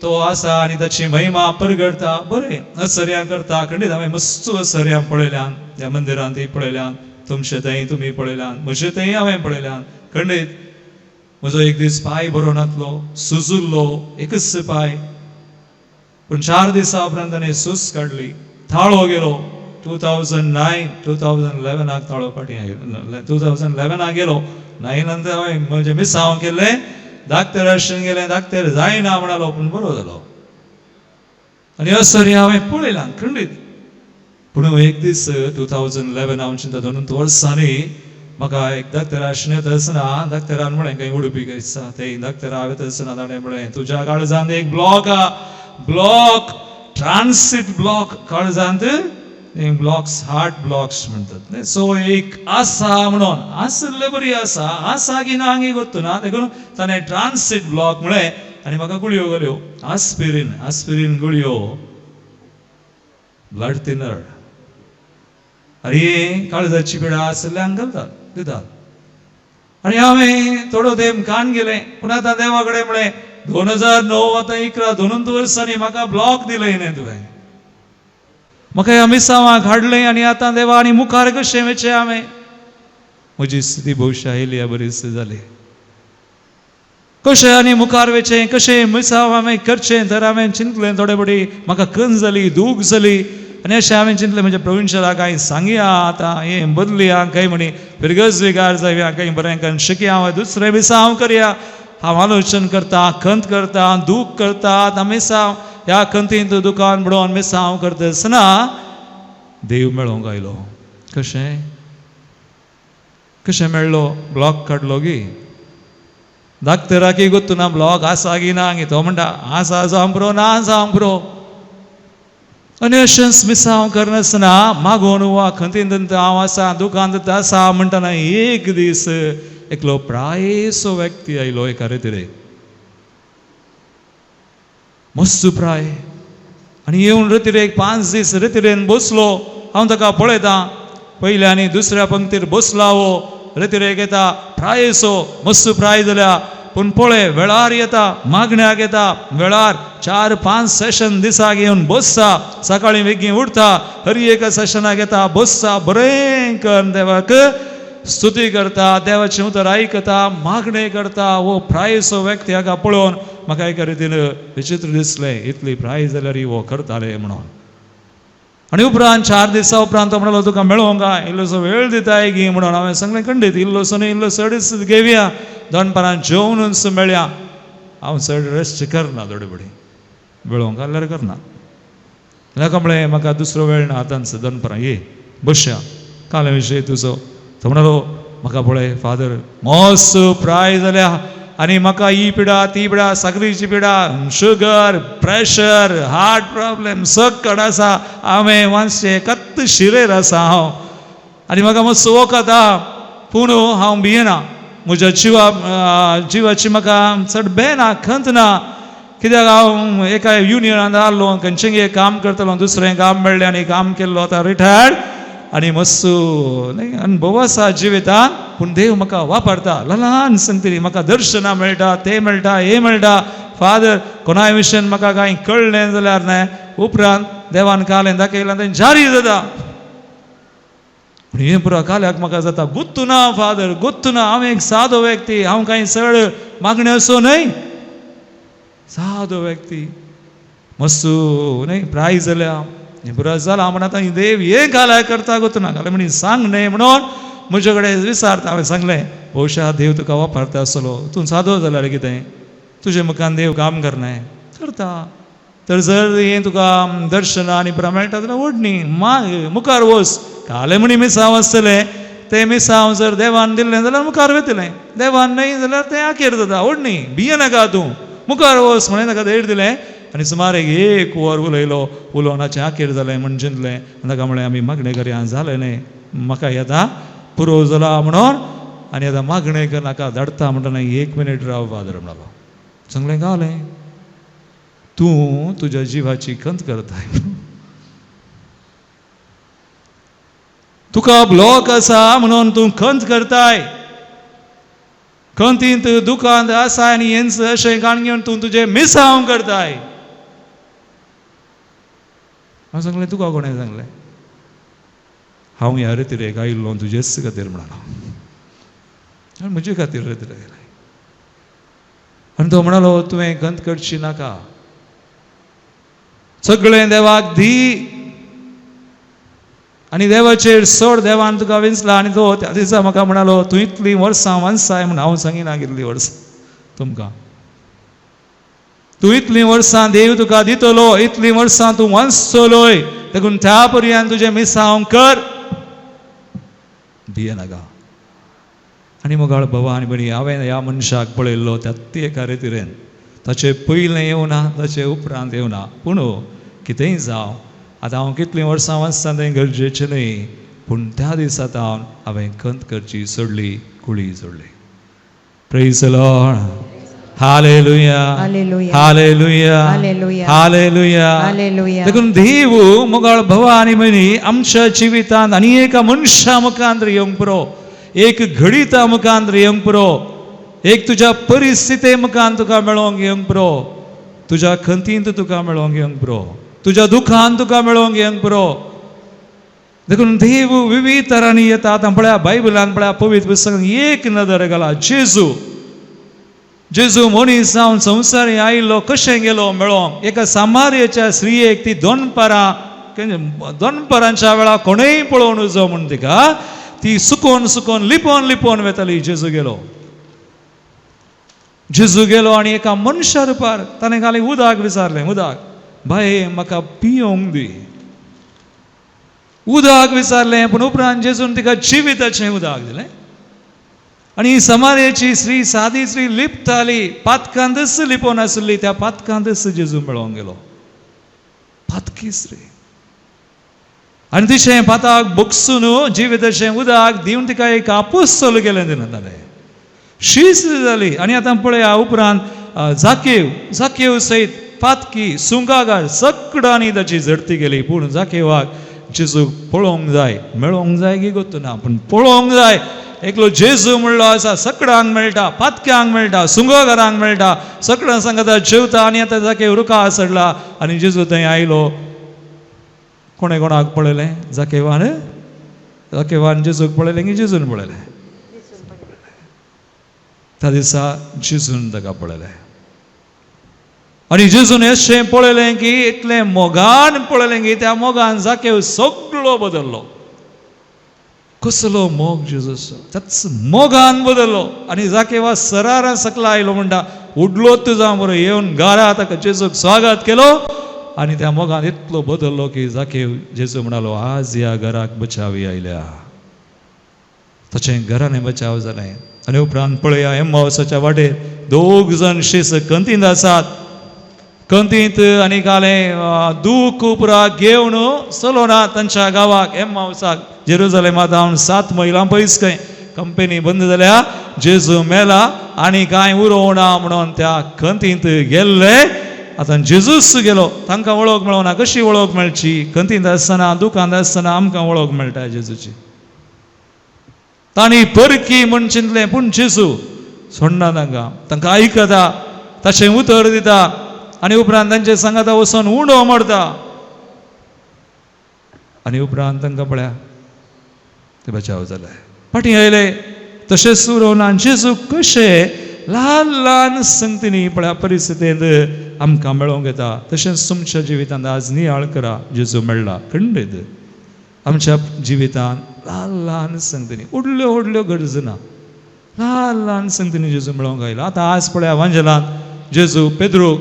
तो आसा आनी ताची महिमा परगडटा. बरें आश्चर्यां करता. खंडीत हांवें मस्त आश्चर्यां पळयल्यान ह्या मंदिरांत पळयल्यान. तुमचे थंय तुमी पळयल्यान म्हजे थंय हांवें पळयल्यान. खंडीत म्हजो एक दीस पांय बरो नासलो सुजिल्लो एकच पांय. पूण 4 दिसां उपरांत ताणें सूस काडली. थाळो गेलो 2011 ताळो फाटी 2011 गेलो. 9 नंतर हांवें म्हजें मिसांव केलें धाकटेराशेन गेलें. धाकटेर जायना म्हणलो पूण बरो जालो आनी असरी हांवें पळयलां खंडीत. पूण एक दीस 2011 हांव चिंता 2 वर्सांनी म्हाका एक धाकटेराशेन येता आसतना धाकटेरान म्हळें खंय उडुपी आसा थंय धाकटेरा वता आसतना ताणें म्हळें तुज्या काळजांत एक ब्लॉक ट्रान्सीट ब्लॉक काळजांत ब्लॉक्स हार्ट ब्लॉक्स म्हणटात. सो एक आसा म्हणून आसले बरी आसा की ना आंगी गोत्तू ना देखून ताणें ट्रान्सीट ब्लॉक म्हळें आनी म्हाका गुळयो घाल्यो. आस्पिरीन गुळयो ब्लड थिनर आनी काळजाची पिडा आसल्यांक दितात. आनी हांवें थोडो तेंप कान गेलें. पूण आतां देवा कडेन म्हळें 2009 आतां 11 2 वर्सांनी म्हाका ब्लॉक दिलें न्ही तुवें. म्हाका ह्या मिसावांक हाडलें आनी आतां देवा आनी मुखार कशें वचें हांवें. म्हजी स्थिती भविश्या येयली बरीच जाली. कशें आनी मुखार वचें कशें मिसाव हांवें करचें तर हांवें चिंतलें थोडे बडी म्हाका खंत जाली दूख जाली आनी अशें हांवें चिंतलें म्हणजे प्रवीणशाला कांय सांगया आतां हें बदलया खंय म्हणी फिरगज विगार जावया खंय बरें करून शिकया दुसरें मिसाव करया. हांव आलोचन करता खंत करता दूख करता. आतां मिसाव ह्या खंतींत दुकान बुडोवन मिसाव करता आसतना देव मेळोंक आयलो. कशें मेळ्ळो ब्लॉक काडलो गी. धाकटेराकी गोत्तू ना ब्लॉक आसा की ना गी. तो म्हणटा आसा जावं पुरो ना जावं पुरो. आनी अशेंच मिसाव करनासतना मागोन वा खंतींत हांव आसा दुकानांत आसा म्हणटना एक दीस एकलो प्रायेचो व्यक्ती आयलो एका रेतीरेक. मस्त प्राय आनी येवन रेतीरेक 5 दीस रेतीरेन बसलो. हांव ताका पळयतां पयल्या आनी दुसऱ्या पंक्तीर बसला हो रेतीरेक येता प्रायेचो मस्त प्राय जाल्या. पूण पळय वेळार येता मागण्याक येता वेळार 4-5 सेशन दिसाक येवन बसता. सकाळीं बेगीन उठता हरी एका सेशनाक येता बसता बरें कर देवाक स्तुती करता देवाचें उतर आयकता मागणें करता. हो प्रायेचो व्यक्ती हाका पळोवन म्हाका एका रितीन विचित्र दिसलें इतली प्राय जाल्यार हो करताले म्हणून. आनी उपरांत 4 दिसां उपरांत तो म्हणलो तुका मेळोंक काय इल्लोसो वेळ दिताय गी म्हणून. हांवें सांगलें खंडीत इल्लोसो न्ही इल्लोसो अडेच घेवया दनपारां जेवनूच मेळया. हांव चड रेस्ट करना थोडे बडी मेळोंक आल्यार करना. नाका म्हळें म्हाका दुसरो वेळ ना आतां दनपरां ये बसया काले विशय तुजो तो म्हणलो म्हाका पळय फादर मस्त प्राय जाल्या आनी म्हाका ही पिडा ती पिडा साकरीची पिडा शुगर प्रेशर हार्ट प्रॉब्लेम सकट आसा हांवें मातशें कत्त शिरेर आसा हांव आनी म्हाका मातसो वखद पूण हांव भियेना म्हज्या जिवाची म्हाका चड भंय ना खंत ना कित्याक हांव एका युनियनांत आहलो खंयचें काम करतलो दुसरें काम मेळ्ळें आनी काम केल्लो आतां रिटायर्ड आनी मस्त अनुभव आसा जिवितांत पूण देव म्हाका वापरता ल्हान संगतींनी म्हाका दर्शनां मेळटा तें मेळटा हें मेळटा फादर कोणाय विशयान म्हाका कांय कळ्ळें जाल्यार न्हय उपरांत देवान कालें दाखयलां तें जारी जाता पूण हें पुरो काल्याक म्हाका जाता गुत्तू ना फादर गुत्तू ना हांव एक सादो व्यक्ती हांव कांय चड मागणें असो न्हय सादो व्यक्ती मस्त न्हय प्रायज जाल्या हें पुरो जालां म्हण आतां देव हें काल्याक करता गुत्तू ना काल्याक म्हणी सांग न्हय म्हणून म्हजे कडेन विचारता हांवें सांगलें भविश्या देव तुका वापरता आसलो तूं सादो जाल्यार कितें तुजे मुखान देव काम करना करता तर जर हें तुका दर्शनां आनी पुरा मेळटा जाल्यार ओडणी मुखार वच काले म्हणी मिसांव आसतलें तें मिसांव जर देवान दिल्लें जाल्यार मुखार वयतलें देवान न्हय जाल्यार तें आखेर जाता ओडणी भियेनाका तूं मुखार वच म्हणून ताका धैर्य दिलें आनी सुमार एक वर उलयलो उलोवनाचें आखेर जालें म्हण चिंतलें ताका म्हळें आमी मागणें करया जालें न्हय म्हाका आतां पुरो जाला म्हणून आनी आतां मागणें कर नाका धाडटा म्हणटना 1 मिनीट राव फादर म्हणलो सांगलें गावलें तूं तुज्या जिवाची खंत करताय तुका ब्लॉक आसा म्हणून तूं खंत करताय खंतींत दुखांत आसा आनी हेंच अशें गाण घेवन तूं तुजें मिसांव करताय हांव सांगलें तुका कोणें सांगलें हांव ह्या रितीरेक आयिल्लो तुजेच खातीर म्हणलो म्हजे खातीर रितीरेक आयलाय आनी तो म्हणलो तुवें खंत करची नाका सगळें देवाक दी आनी देवाचेर सोड देवान तुका विंचला आनी तो त्या दिसा म्हाका म्हणलो तूं इतलीं वर्सां वांचताय म्हूण हांव सांगिना कितलीं वर्सां तुमकां तूं इतलीं वर्सां देव तुका दितलो इतलीं वर्सां तूं वांचतलोय देखून त्या पर्यंत तुजें मिसांव कर भियेनाका आनी मोगाळ बाबा आनी भणी हांवें ह्या मनशाक पळयल्लो त्या एका रितीरेन ताचे पयलें येवना ताचे उपरांत येवना पूण कितेंय जावं आतां हांव कितलीं वर्सां वाचता तें गरजेचें न्हय पूण त्या दिसा हांवें खंत करची सोडली कुळी सोडली praise the Lord hallelujah hallelujah hallelujah hallelujah hallelujah hallelujah देखून देव मोगाळ भवा आनी म्हणी आमच्या जिवितांत आनी एका मनशा मुखांत येवंक पुरो एक घडीता मुखांत येवंक पुरो एक तुज्या परिस्थिती मुखांत तुका मेळोवंक येवंक पुरो तुज्या खंतींत तुका मेळोवंक येवंक पुरो तुज्या दुखांत तुका मेळोवंक येवंक पुरो देखून देव विविध तरांनी येता आतां पळया बायबलांत पळया पवित्र पुस्तकांत एक नदर घाला जेजू मनीस जावन संवसारी आयिल्लो कशें गेलो मेळोवंक एका सामार्याच्या स्त्रियेक ती दोनपरांच्या वेळा कोणेय पळोवन उजो म्हूण तिका ती सुकोवन सुकोवन लिपोवन वेताली जेजू गेलो आनी एका मनशा रुपार ताणें खाली उदक विचारलें उदक बाये म्हाका पियोंक दी उदक विचारलें पूण उपरांत जेजून तिका जिविताचें उदक दिलें आनी समार्याची स्त्री सादी स्त्री लिपताली पातकांतच लिपोवन आसली त्या पातकांतच जेजू मेळोवंक गेलो पातकी स्त्री आनी तिशें पाताक बोगसून जिविताचें उदक दिवन तिका एक आपोस्तोल गेलें दिनतालें शीस जाली आनी आतां पळया उपरांत जाकेव सयत पातकी सुंगागार सगळ्यांनी ताची झडती गेली पूण जाकेवाक जेजूक पळोवंक जाय मेळोवंक जाय की गोत्तू ना पूण पळोवंक जाय एकलो जेजू म्हणलो आसा सगळ्यांक मेळटा पातक्यांक मेळटा सुंगागारांक मेळटा सगळ्यां सांगता जेवता आनी आतां जाकेव रुका सडला आनी जेजू थंय आयलो कोणें कोणाक पळयलें जाकेवान जेजूक पळयलें की जेजून पळयलें त्या दिसा जेजून ताका पळयलें आनी जेजून अशें पळयलें की इतलें मोगान पळयलें की त्या मोगान जाकेव सगळो बदल्लो कसलो मोग जेजूचो त्याच मोगान बदल्लो आनी जाकेवा सरारा सकला आयलो म्हणटा उडलोच जावं बरो येवन घरा ताका जेजूक स्वागत केलो आणि त्या मोगान इतलो बदललो की जाकेव जेजू म्हणालो आज ह्या घराक बचावी आयल्या. ताचें घरान बचाव जालें. आनी उपरांत पळया एम्मावसाच्या वाटेर 2 जाण शिस कंतींत आसात. कंतींत आनी कालें दूख उपरा घेवन चलोना तांच्या गांवाक एम्मावसाक जेरुसलेमांत जावन 7 मैलां पयस खंय कंपनी बंद जाल्या. जेजू मेला आनी कांय उरोवना म्हणून त्या कंतींत गेल्ले. आतां जेजूच गेलो. तांकां वळख मेळना. कशी वळख मेळची? कंतींत आसतना दुखांत आसतना आमकां वळख मेळटा जेजूची. तांणी परकी म्हण चिंतलें पूण जेजू सोडना तांकां आयकता तशें उतर दिता आनी उपरांत तांचे सांगाता वचून उंडो मारता. आनी उपरांत तांकां पळया ते बचाव जाले. फाटीं आयले तशेंच सुरवना. जेजू कशें ल्हान ल्हान संगतींनी पळया परिस्थितींत आमकां मेळोवंक येता. तशेंच तुमच्या जिवितांत आज नियाळ करा. जेजू मेळ्ळा खंडीत. आमच्या जिवितांत ल्हान ल्हान संगतींनी व्हडल्यो व्हडल्यो गरजो ना. ल्हान ल्हान संगतींनी जेजू मेळोवंक आयला. आतां आज पळया वांजेलांत जेजू पेद्रूक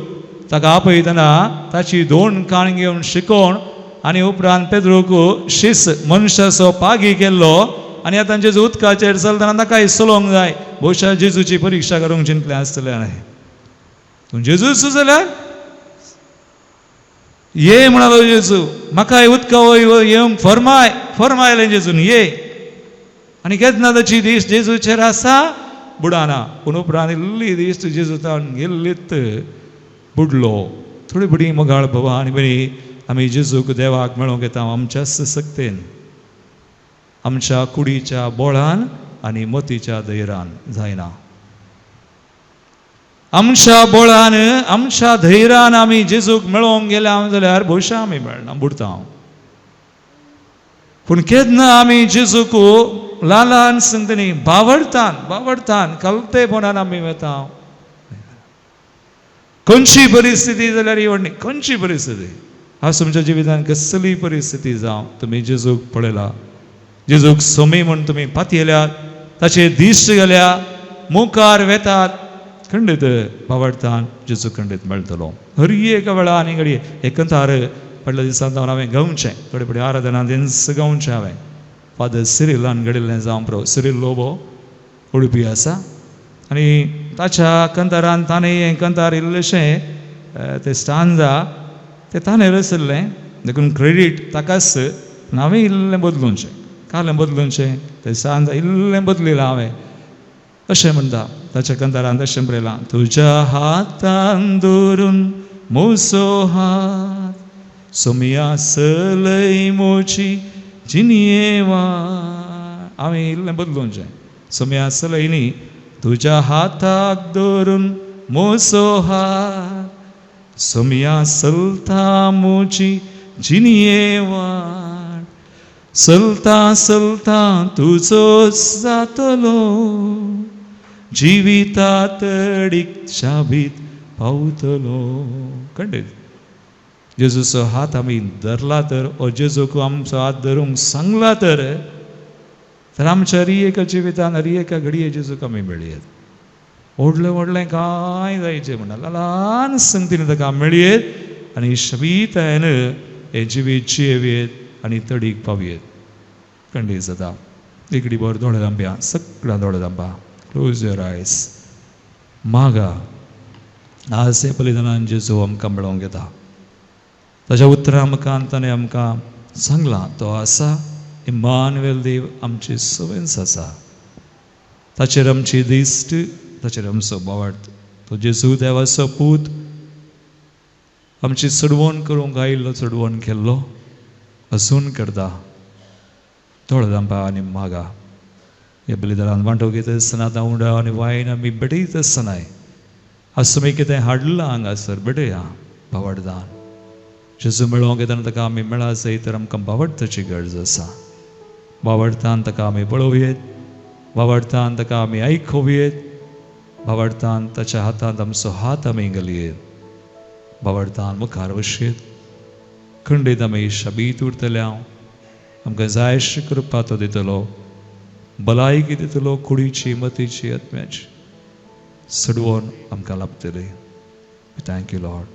ताका आपयतना ताची 2 काण घेवन शिकोवन आनी उपरांत पेद्रूक शीस मनशाचो पागी केल्लो. आनी आतां जेजू उदकाचेर चलतना ताकाय चलोवंक जाय. भोवशा जेजूची परिक्षा करूंक चिंतलें आसतलें. पूण जेजूच जाल्यार ये म्हणालो जेजू. म्हाकाय उदका वयर येवंक फरमायलें जेजून ये. आनी केन्ना ताची दिश्ट जेजूचेर आसा बुडाना. पूण उपरांत इल्ली दिश्ट जेजू तावन गेल्लीत बुडलो. थोडी बडी मोगाळ बाबा आनी बरी आमी जेजूक देवाक मेळोवंक येता आमच्याच सक्तेन, आमच्या कुडीच्या बोळान आनी मोतीच्या धैर्यान जायना. आमच्या बोळान आमच्या धैर्यान आमी जेजूक मेळोवंक गेल्या जाल्यार भविश्या आमी मेळना बुडता. पूण केन्ना आमी जेजूक ल्हान ल्हान संगतींनी बावडटान कलतेपणान आमी वता. खंयची परिस्थिती जाल्यार व्हडली खंयची परिस्थिती आज तुमच्या जिवितांत कसली परिस्थिती जावं तुमी जेजूक पळयला. जेजूक सोमी म्हूण तुमी पातयेल्यात. ताचे दिश्ट गेल्या मुखार वेतात. खंडीत बावडटान जेजू खंडीत मेळटलो. हर एक वेळा आनी घडये एकंतार फाटल्या दिसांत हांवें गावचें थोडे फुडें आराधना दिस गावचें हांवें. फादर सिरिलान घडिल्लें जावं प्रो सिरील लोबो उडपी आसा. आनी ताच्या कंतारान ताणें हें कंतार इल्लेशें तें स्टांजा तें ताणें रचयल्लें. देखून क्रेडीट ताकाच हांवें इल्लें बदलूचें कालें बदलूचें तें स्टांजा इल्लें बदलिलां हांवें. अशें म्हणटा ताच्या कंतारान तशें बरयलां. तुज्या हातान धरून मोसो हात सोमिया सलय मोची जिनियेवा. हांवें इल्लें बदलूचें सोमिया सलय न्ही तुज्या हाताक धरून मोसो हात सोमिया चलता मोची जिनियेवा. चलता चलता तुजो जातलो जिविता तडीक शाबीत पावतलो. खंडीत जेजूचो हात आमी धरला तर ओ जेजूक आमचो हात धरूंक सांगला तर आमच्या हर एका जिवितांत हर एका घडये जेजूक आमी मेळयेत. व्हडलें व्हडलें कांय जायचें म्हणा ल्हान संगतीन ताका मेळयेत आनी शबीतायेन हे जिवीत जियेवेत आनी तडीक पावयेत. खंडीत जाता. एकडी बर दोळे धांप्या सगळ्यां दोळे धांपा. क्लोज युअर आयज. मागा आज हे बलिदानान जेजू आमकां मेळोवंक येता. ताच्या उतरां मुखार ताणें आमकां सांगलां तो आसा इम्मानुएल देव आमची सवेन्स आसा. ताचेर आमची दिश्ट ताचेर आमचो बोवाळ. तो जेजू देवाचो पूत आमची चडवण करूंक आयिल्लो चडवण केल्लो अजून करता. दोळे धांपा आनी मागा. हे बलिदानान वांटो घेता आसतना उंडा आनी वायन आमी बेडयत आसतनाय आज तुमी कितें हाडलां हांगासर बेडया बावडदान. जेजू मेळोवंक येताना ताका आमी मेळा जाय तर आमकां बावडताची गरज आसा. बावडतान ताका आमी पळोवयेत. बावडतान ताका आमी आयकोवयेत. बावडतान ताच्या हातांत आमचो हात आमी घालयेत. बावडतान मुखार वचयेत. खंडीत आमी शाबीत उरतले. आमकां जाय अशी कृपा तो दितलो. भलायकी दितलो कुडीची मतीची आत्म्याची. चडवण आमकां लाभतली. Thank you Lord.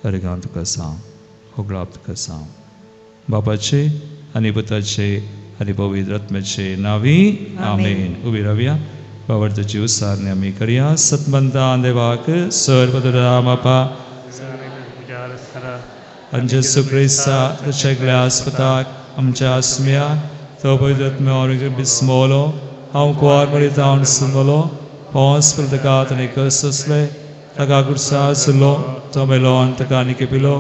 अरेगांव तुका सांग. प्राप्त करसां. बापाचे आनी पुताचे आनी पवित्र आत्म्याचे नावी आमेन. उबी रावया. वावरताची उसारणे आमी करया. सतमंतान देवाक सर्वदुरा बापा आणि जेसू क्रिस्ता सगळ्या आस्पताक आमच्या आस्म्या तो पवित्र आत्म्या बिस्मोलो हांव कुवार मरीत हांव सुमलो पावस प्रतकात आनी कस असले ताका कुर्सासलो तो मेलोन ताका आनी केपिलो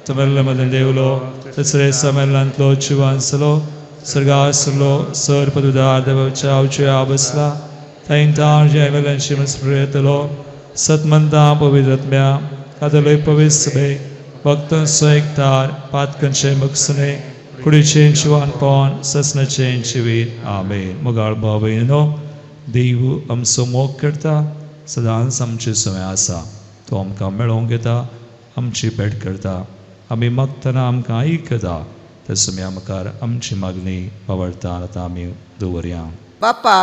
तो मेल्ले मदें देवलो तिसरे समेलांतलो चिवांसलो सर्गासलो सर पदुदार देवाच्या आवच्या बसला थंय तार जे मेलांची मस्प्रियतलो सतमंता पवित्र आत्म्या कादलोय पवित्र भक्तांचो एकतार पातकांचे मगसणे कुडीचें जिवानपण ससनाचें जिवीत आमेन. मोगाळ भाव भयणीनो देव आमचो मोग करता सदांच आमचे समय आसा तो आमकां मेळोवंक येता आमची भेट करता आमी मागतना आमकां आयकता तसो आमी आमकां आमची मागणी वावरता आतां आमी दवरया. बाप्पा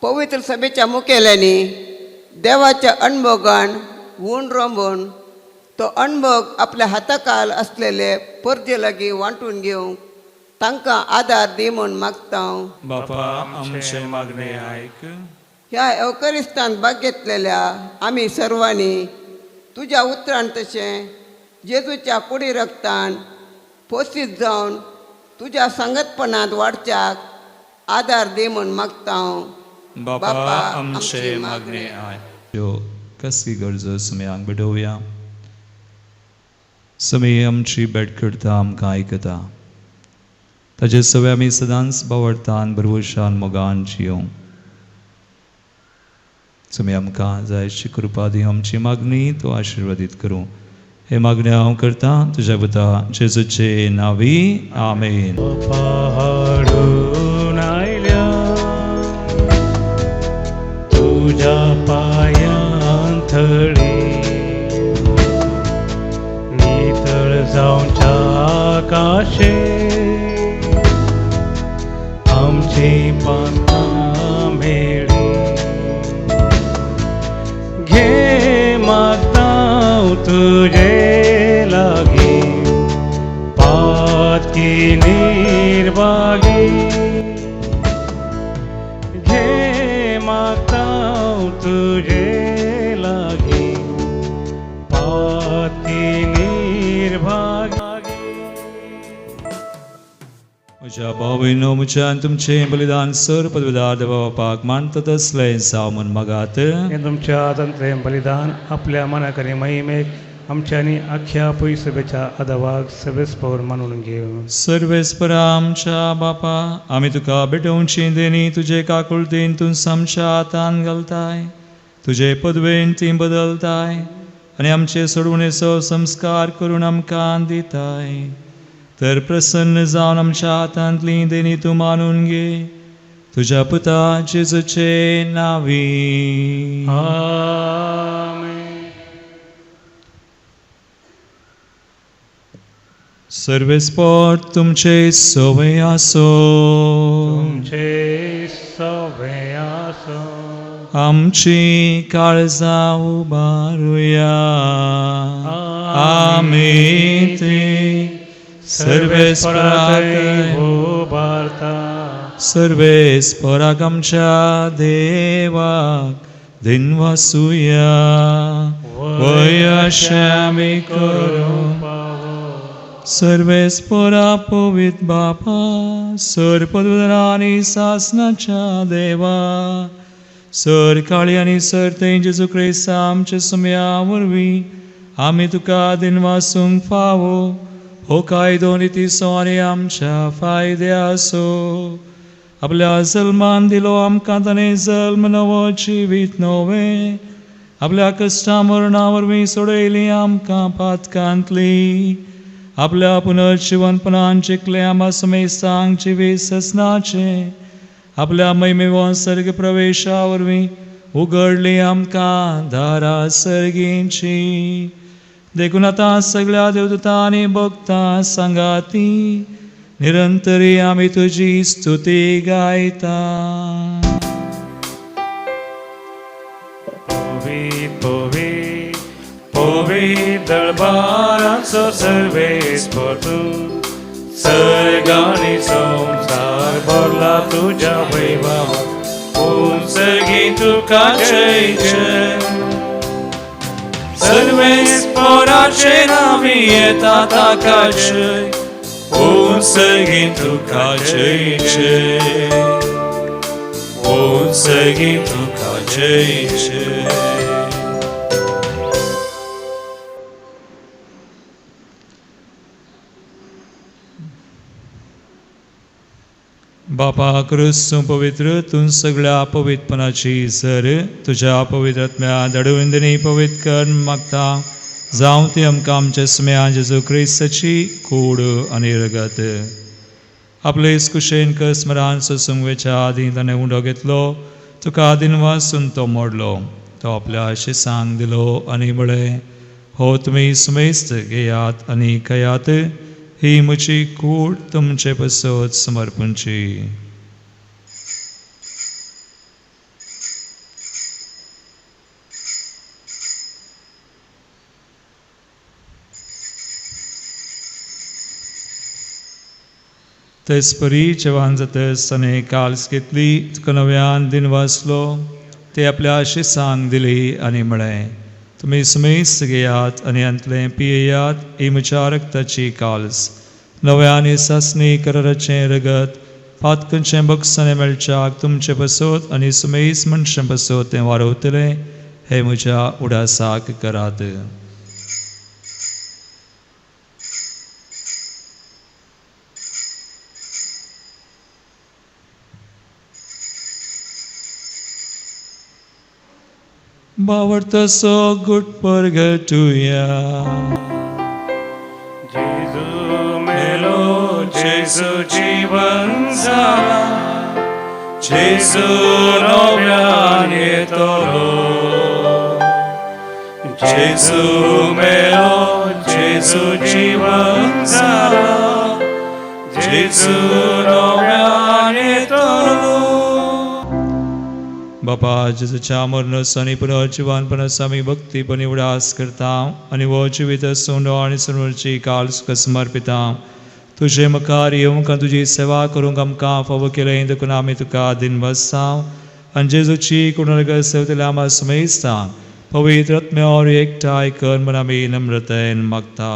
पवित्र सभेच्या मुखेल्यांनी देवाच्या अणभोगान उण रंबून तो अणभोग आपल्या हाताखाल असलेले परजे लागीं वांटून घेवंक तांकां आदार दी म्हूण मागता. बापा आमचे मागणे आयक. ह्या एवकरिस्तांत भाग घेतलेल्या आमी सर्वांनी तुज्या उतरान तशें जेजूच्या कुडी रक्तान पोसीत जावन तुज्या संगतपणांत वाडच्याक आदार दी म्हूण मागता. बापा आमचे मागणे आयक. कसली गरज सुमयांक बिडोवया. समय आमची भेट करता आमकां आयकता ताचे सवय आमी सदांच बावरतान भरवशान मोगान जियोंक समय आमकां जायची कृपा दी आमची मागणी तो आशिर्वादीत करूं. हे मागणी हांव करता तुज्या पुता जेजूचे नावी आमेन. पहाडून आयल्या तुझ्या पायांतळी जाऊच्या आकाशे आमची पातां मेळी घे मागता तुझे लागी पातकी निर्भागी घे मागता तुझे लागी पातकी म्हज्या भाव भयणो म्हज्यान तुमचें बलिदान सर पदवीदार देवा बापाक मानता तसलें जावं म्हूण मागात. हे तुमच्या तंत्रें बलिदान आपल्या मनाकरी महिमेक आमच्या आनी आख्या पळय सभेच्या अदवाक सभेस्पौर मानून घेव. सर्वेस्परा आमच्या बापा आमी तुका भेटोवची देणी तुजे काकुळतीन तूं आमच्या हातान घालताय तुजे पदवेन ती बदलताय आनी आमचे सोडवणेचो संस्कार करून आमकां दिताय. तर प्रसन्न जावन आमच्या हातांतली देणी तूं मानून घे तुज्या पुता जेजूचे नावी आमेन. सर्वेस्पोर तुमचे सोवे आसो तुमचे सवे आसो आमची काळजां उबारुया आमी ते सर्वेस्पराक उबारता सर्वेस्पराक आमच्या देवाक दिनवासुया वयशें आमी करूं सर्वेस्परा पवित्र बापा सर पदवीदारांनी सासनाच्या देवा सर काळी आनी सर थंय जेजू क्रिस्ता आमच्या सुमया वरवीं आमी तुका दिनवासूंक फावो हो कायदो नितीसो आनी आमच्या फायद्या आसो आपल्या जल्मान दिलो आमकां ताणें जल्म नवो जिवीत नवें आपल्या कश्टा मरणा वरवीं सोडयली आमकां पातकांतली आपल्या पुनर्जिवनपणान जिखले आमा समेस्तांक जिवीत ससनाचें आपल्या मैमेवोन सर्ग प्रवेशा वरवीं उगडली आमकां दारां सर्गींची देखून आतां सगळ्या देवदूतां आनी भक्तां सांगाती निरंतरी आमी तुजी स्तुती गायता. पवित्र पवित्र बाराचो सर्वेस्पर तूं सर्गानी संसार भरला तुझ्या वैभवात उंचगी तुका जय जय सर्वेस्पराचे नावी येता ताका जय उंचगी तुका जय जय उंचगी तुका जय जय बापा क्रिस्तू पवित्र तूं सगळ्या पवित्रपणाची झर तुझ्या पवित्रात्म्या दडविंदनी पवित्र कर मागता जावं ती आमकां आमच्या स्मेया जेजू क्रिस्ताची कूड आनी रगत आपले कुशेन स्मरांचो सुंगवेच्या आदी ताणें उंडो घेतलो तुका आदीन वाचून तो मोडलो तो आपल्या आशिसांक दिलो आनी म्हळें हो तुमी सुमेस्त घेयात आनी खयात ही म्हजी कूड तुमचे पसत समर्पणची तेच परी जेवण जातस ताणें काल्स घेतली तुका नव्यान दिन वाचलो ते आपल्या आशिसांक दिली आनी म्हळें तुमी सुमेस्त घेयात आनी अंतलें पियेयात ही म्हज्या रक्ताची काल्स नव्यान सासणी कराराचें रगत पातकांचें बक्षांनी मेळच्याक तुमचे पसत आनी सुमेस्त मनशां पसत तें वारवतलें हे म्हज्या उडासाक करात बावरतसो गुट परगटुया जेजू मेलो जेजू जीवन जाला जेजू नव्यान येतलो जेजू मेलो जेजू जीवन जाला जेजू नव्यान येतलो बापा जेजूच्या मरणास आनी पुनर्जिवानपणास आमी भक्तीपणी उडास करता आनी हो जिवीत सोंडो आनी सुनवरची काल तुका समर्पिता तुजे मुखार येवंक तुजी सेवा करूंक आमकां फावो केलें देखून आमी तुका दिन बसता आनी जेजूची कुणरग सेवतले आमी सुमेस्ता पवित्र आत्म्यावर एकठांय कर म्हण आमी नम्रतेन मागता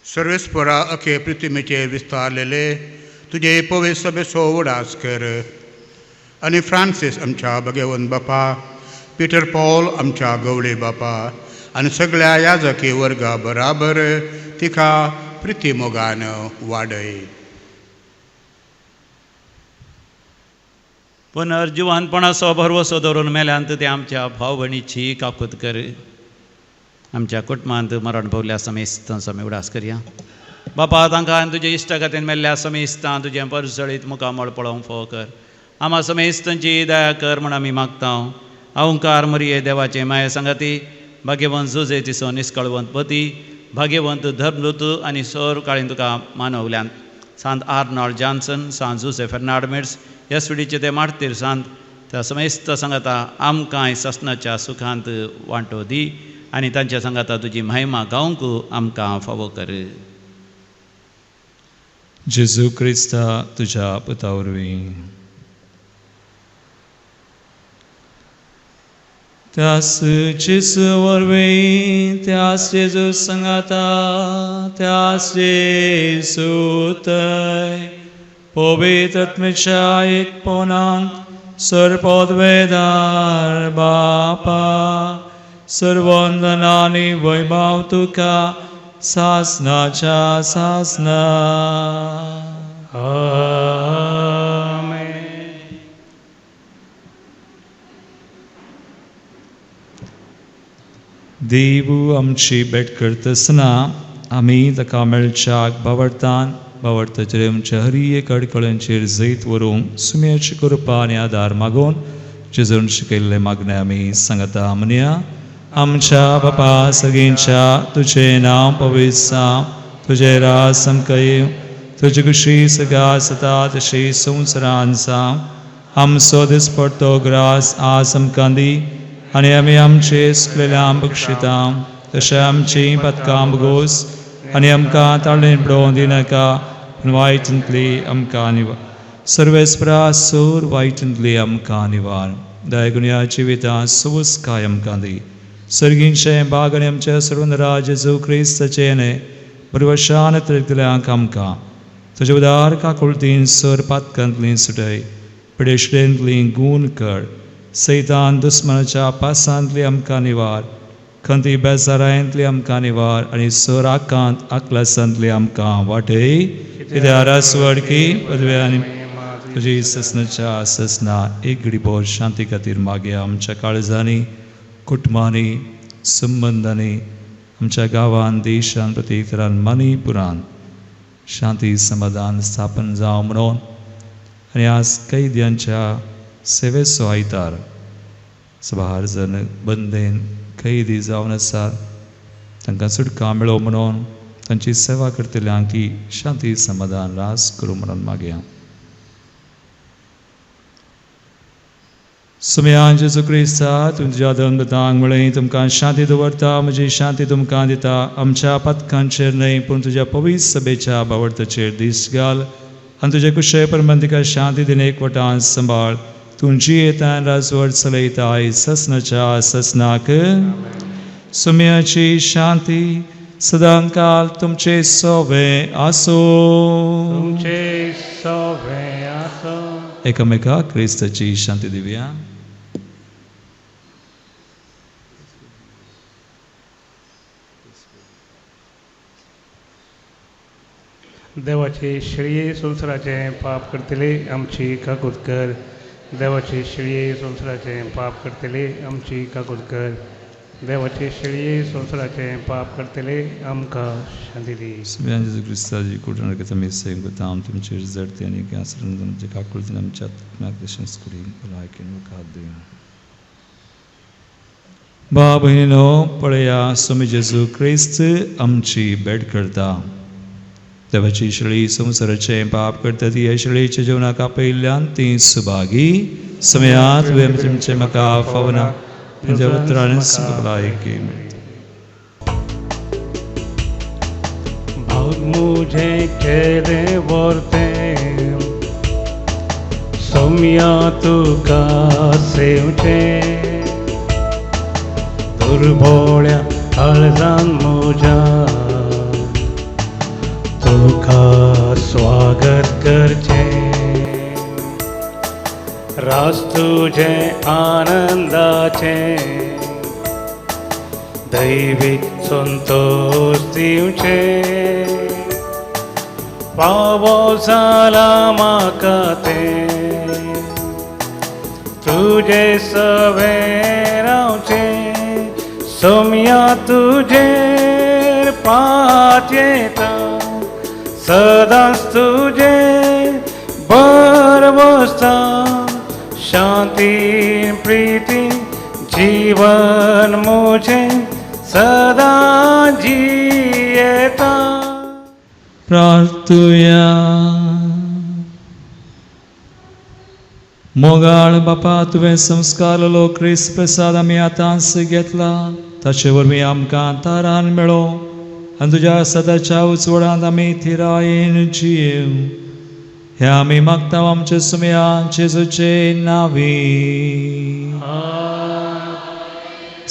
सर्वेस्परा अखे पृथ्वीचे विस्तारलेले तुझे पवित्र सभेचो उडास कर आनी फ्रांसीस आमच्या भगवंत बापा पिटर पॉल आमच्या गवळे बापा आनी सगळ्या याजकी वर्गा बराबर तिका प्रिती मोगान वाडय पुनर्जिवानपणाचो भरवसो धरून मेल्यांत ते आमच्या भाव भयणीची काकूत कर आमच्या कुटुंबांत मरण भोवल्या समेस्त आमी उडास करया बापा तांकां तुजे इश्टा खातीर मेल्ल्या समेस्तां तुजें परसळीत मुखामळ पळोवंक फोव कर आम्हा समेस्तांची दया कर म्हण आमी मागता अवंकार मरिये देवाचे माये सांगाती भाग्यवंत जुजे तिसो निश्कळवंत पती भाग्यवंत धर्मदूत आनी सौर काळीन तुका मानवल्यान सांत आर्नॉल्ड जॉन्सन सांत जुसे फेर्नांडीस येसुडीचे ते मार्तीर सांत त्या समेस्त सांगाता आमकांय ससनाच्या सुखांत वांटो दी आनी तांच्या सांगाता तुजी महिमा गावंक आमकां फावो कर जेजू क्रिस्ता तुझ्या पुता वरवीं त्यास जेजू वरवीं त्यास जेजू सांगाता त्यास जेजू थंय पवित्र आत्म्याच्या एकपणांत सर्वोद्वेदार बापा सर्ववंदना आनी वैभव तुका सासनाच्या सासना आमेन. देव आमची भेट करतना आमी ताका मेळच्याक बावडताचेर आमच्या हरी एक अडकळ्यांचेर जैत व्हरूंक सुम्याची कृपा आनी आदार मागून जेजून शिकयल्ले मागणे आमी सांगता म्हणया आमच्या बापा सगळींच्या तुझे नांव पवित्र तुझे राज समकय तुझी खुशी सगळ्या सता तशी संवसारांत जावं आमचो दिसपडटो ग्रास आज आमकां दी आनी आमी आमचे सुकलेल्या बक्षितां तशें आमची पदकां भोगोस आनी आमकां ताळेन पडोवन दिनाका वायटांतली आमकां निवार सर्वेस्परा सोर वायटांतली आमकां निवार दयागुन्या जिवितां सुवस्काय आमकां दी सर्गींचे बाग आनी आमच्या सर्वनरा जेजू क्रिस्ताचें बरवशान तरेतल्यांक आमकां तुजे उदार काकुळतीन सर पातकांतली सुटय पिडेशडेंतली गूण कर सैतान दुस्मनाच्या पासांतली आमकां निवार खंती बेजारांतली आमकां निवार आनी सर आकांत आकलासांतली आमकां वाटय कित्याक रासवडकी पदव्या आनी तुजी ससनाच्या ससना एक घडीभर शांती खातीर मागया आमच्या काळजांनी कुटुंबांनी संबंदांनी आमच्या गांवांत देशांत प्रत्येक तरान मणिपुरांत शांती समाधान स्थापन जावं म्हणून आनी आज कैद्यांच्या सेवेचो आयतार सुभार जन बंदेन कैदी जावन आसात तांकां सुटका मेळो म्हणून तांची सेवा करतल्यांक ती शांती समाधान रास करूं म्हणून मागया सुमयान जेजू क्रिस्ता तुमच्या दंगतांक मेळय तुमकां शांती दवरता म्हजी शांती तुमकां दिता आमच्या पथकांचेर न्हय पूण तुज्या पवित्र सभेच्या बावडताचेर दीस घाल आनी तुजे कुशे परमंतिका शांती दिन एकवटान सांबाळ तूं जियेतान राजवट चलयता आयज ससनाच्या ससनाक सुमयाची शांती सदां काल तुमचे सोवे आसो तुमचे सोवे आसो एकामेकाक क्रिस्ताची शांती दिवया देवाचे श्रेय संवसाराचे पाप करतले आमची काकूत कर देवाचे श्रेय संवसाराचे पाप करतले आमची काकूत कर देवाचे श्रेय संवसाराचे पाप करतले आमकां शांती दी सुमयान जेजू क्रिस्ताची कुटुंब आमी सैम करता आम तुमचेर जडते आनी आसरून तुमचे काकुळतीन आमच्या मार्गदर्शन करी लायकीन मुखार दिया बा भयणीनो पळया स्वामी जेजू क्रिस्त आमची भेट करता देवाची शिळी संवसाराचे पाप करता ती ह्या शिळेच्या जेवणाक आपयल्ल्यान ती सुभागी समयात तुवें तुमचे म्हाका फावना तुमच्या उतरान सुखलायकी भाग मुझे केले वर्ते सोम्या तुका सेवचे दुर्भोळ्या काळजान म्हज्या तुका स्वागत करचे रास तुझे आनंदाचे दैवीक संतोष दिवचे पावो जाला म्हाका ते तुझे सवे रावचे सोम्या तुझेर पात येता सदांच तुझे बरवस्ता शांती प्रीती जीवन मुझे सदा जियेता प्रार्थुया मोगाळ बापा तुवें संस्कारलो क्रिस्त प्रसाद आमी आतांच घेतला ताचे वरवीं आमकां तारान मेळो आनी तुज्या सदाच्या उजवडांत आमी थिरायेन जियेव हे आमी मागता आमचे सुमया जेजूचे नांवी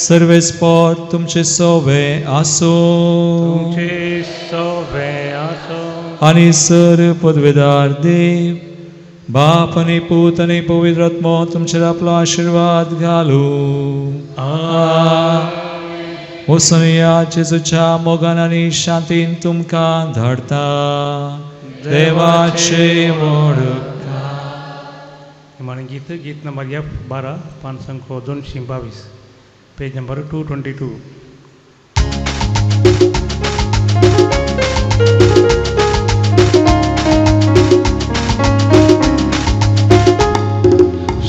सर्वेस्पर तुमचे सोवे आसो तुमचे सोवे आसो आनी सर पदवेदार देव बाप आनी पूत आनी पवित्र आत्मो तुमचेर आपलो आशिर्वाद घालू वचून या जेजूच्या मोगान आनी शांतीन तुमकां धाडटा देवाचे हमारे गीत नंबर F12 पान संख्या 222 पेज नंबर 222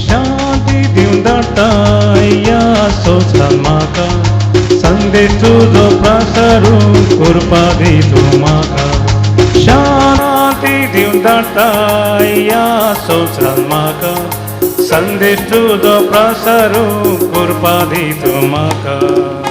शांती दिवन धाडटा या सोसार म्हाका संदेश तुजो प्रसारूं करपा दी तूं म्हाका शांती दिवन धाडटा या संवसारांत म्हाका संदेश तुजो प्रसारू करपा दितो म्हाका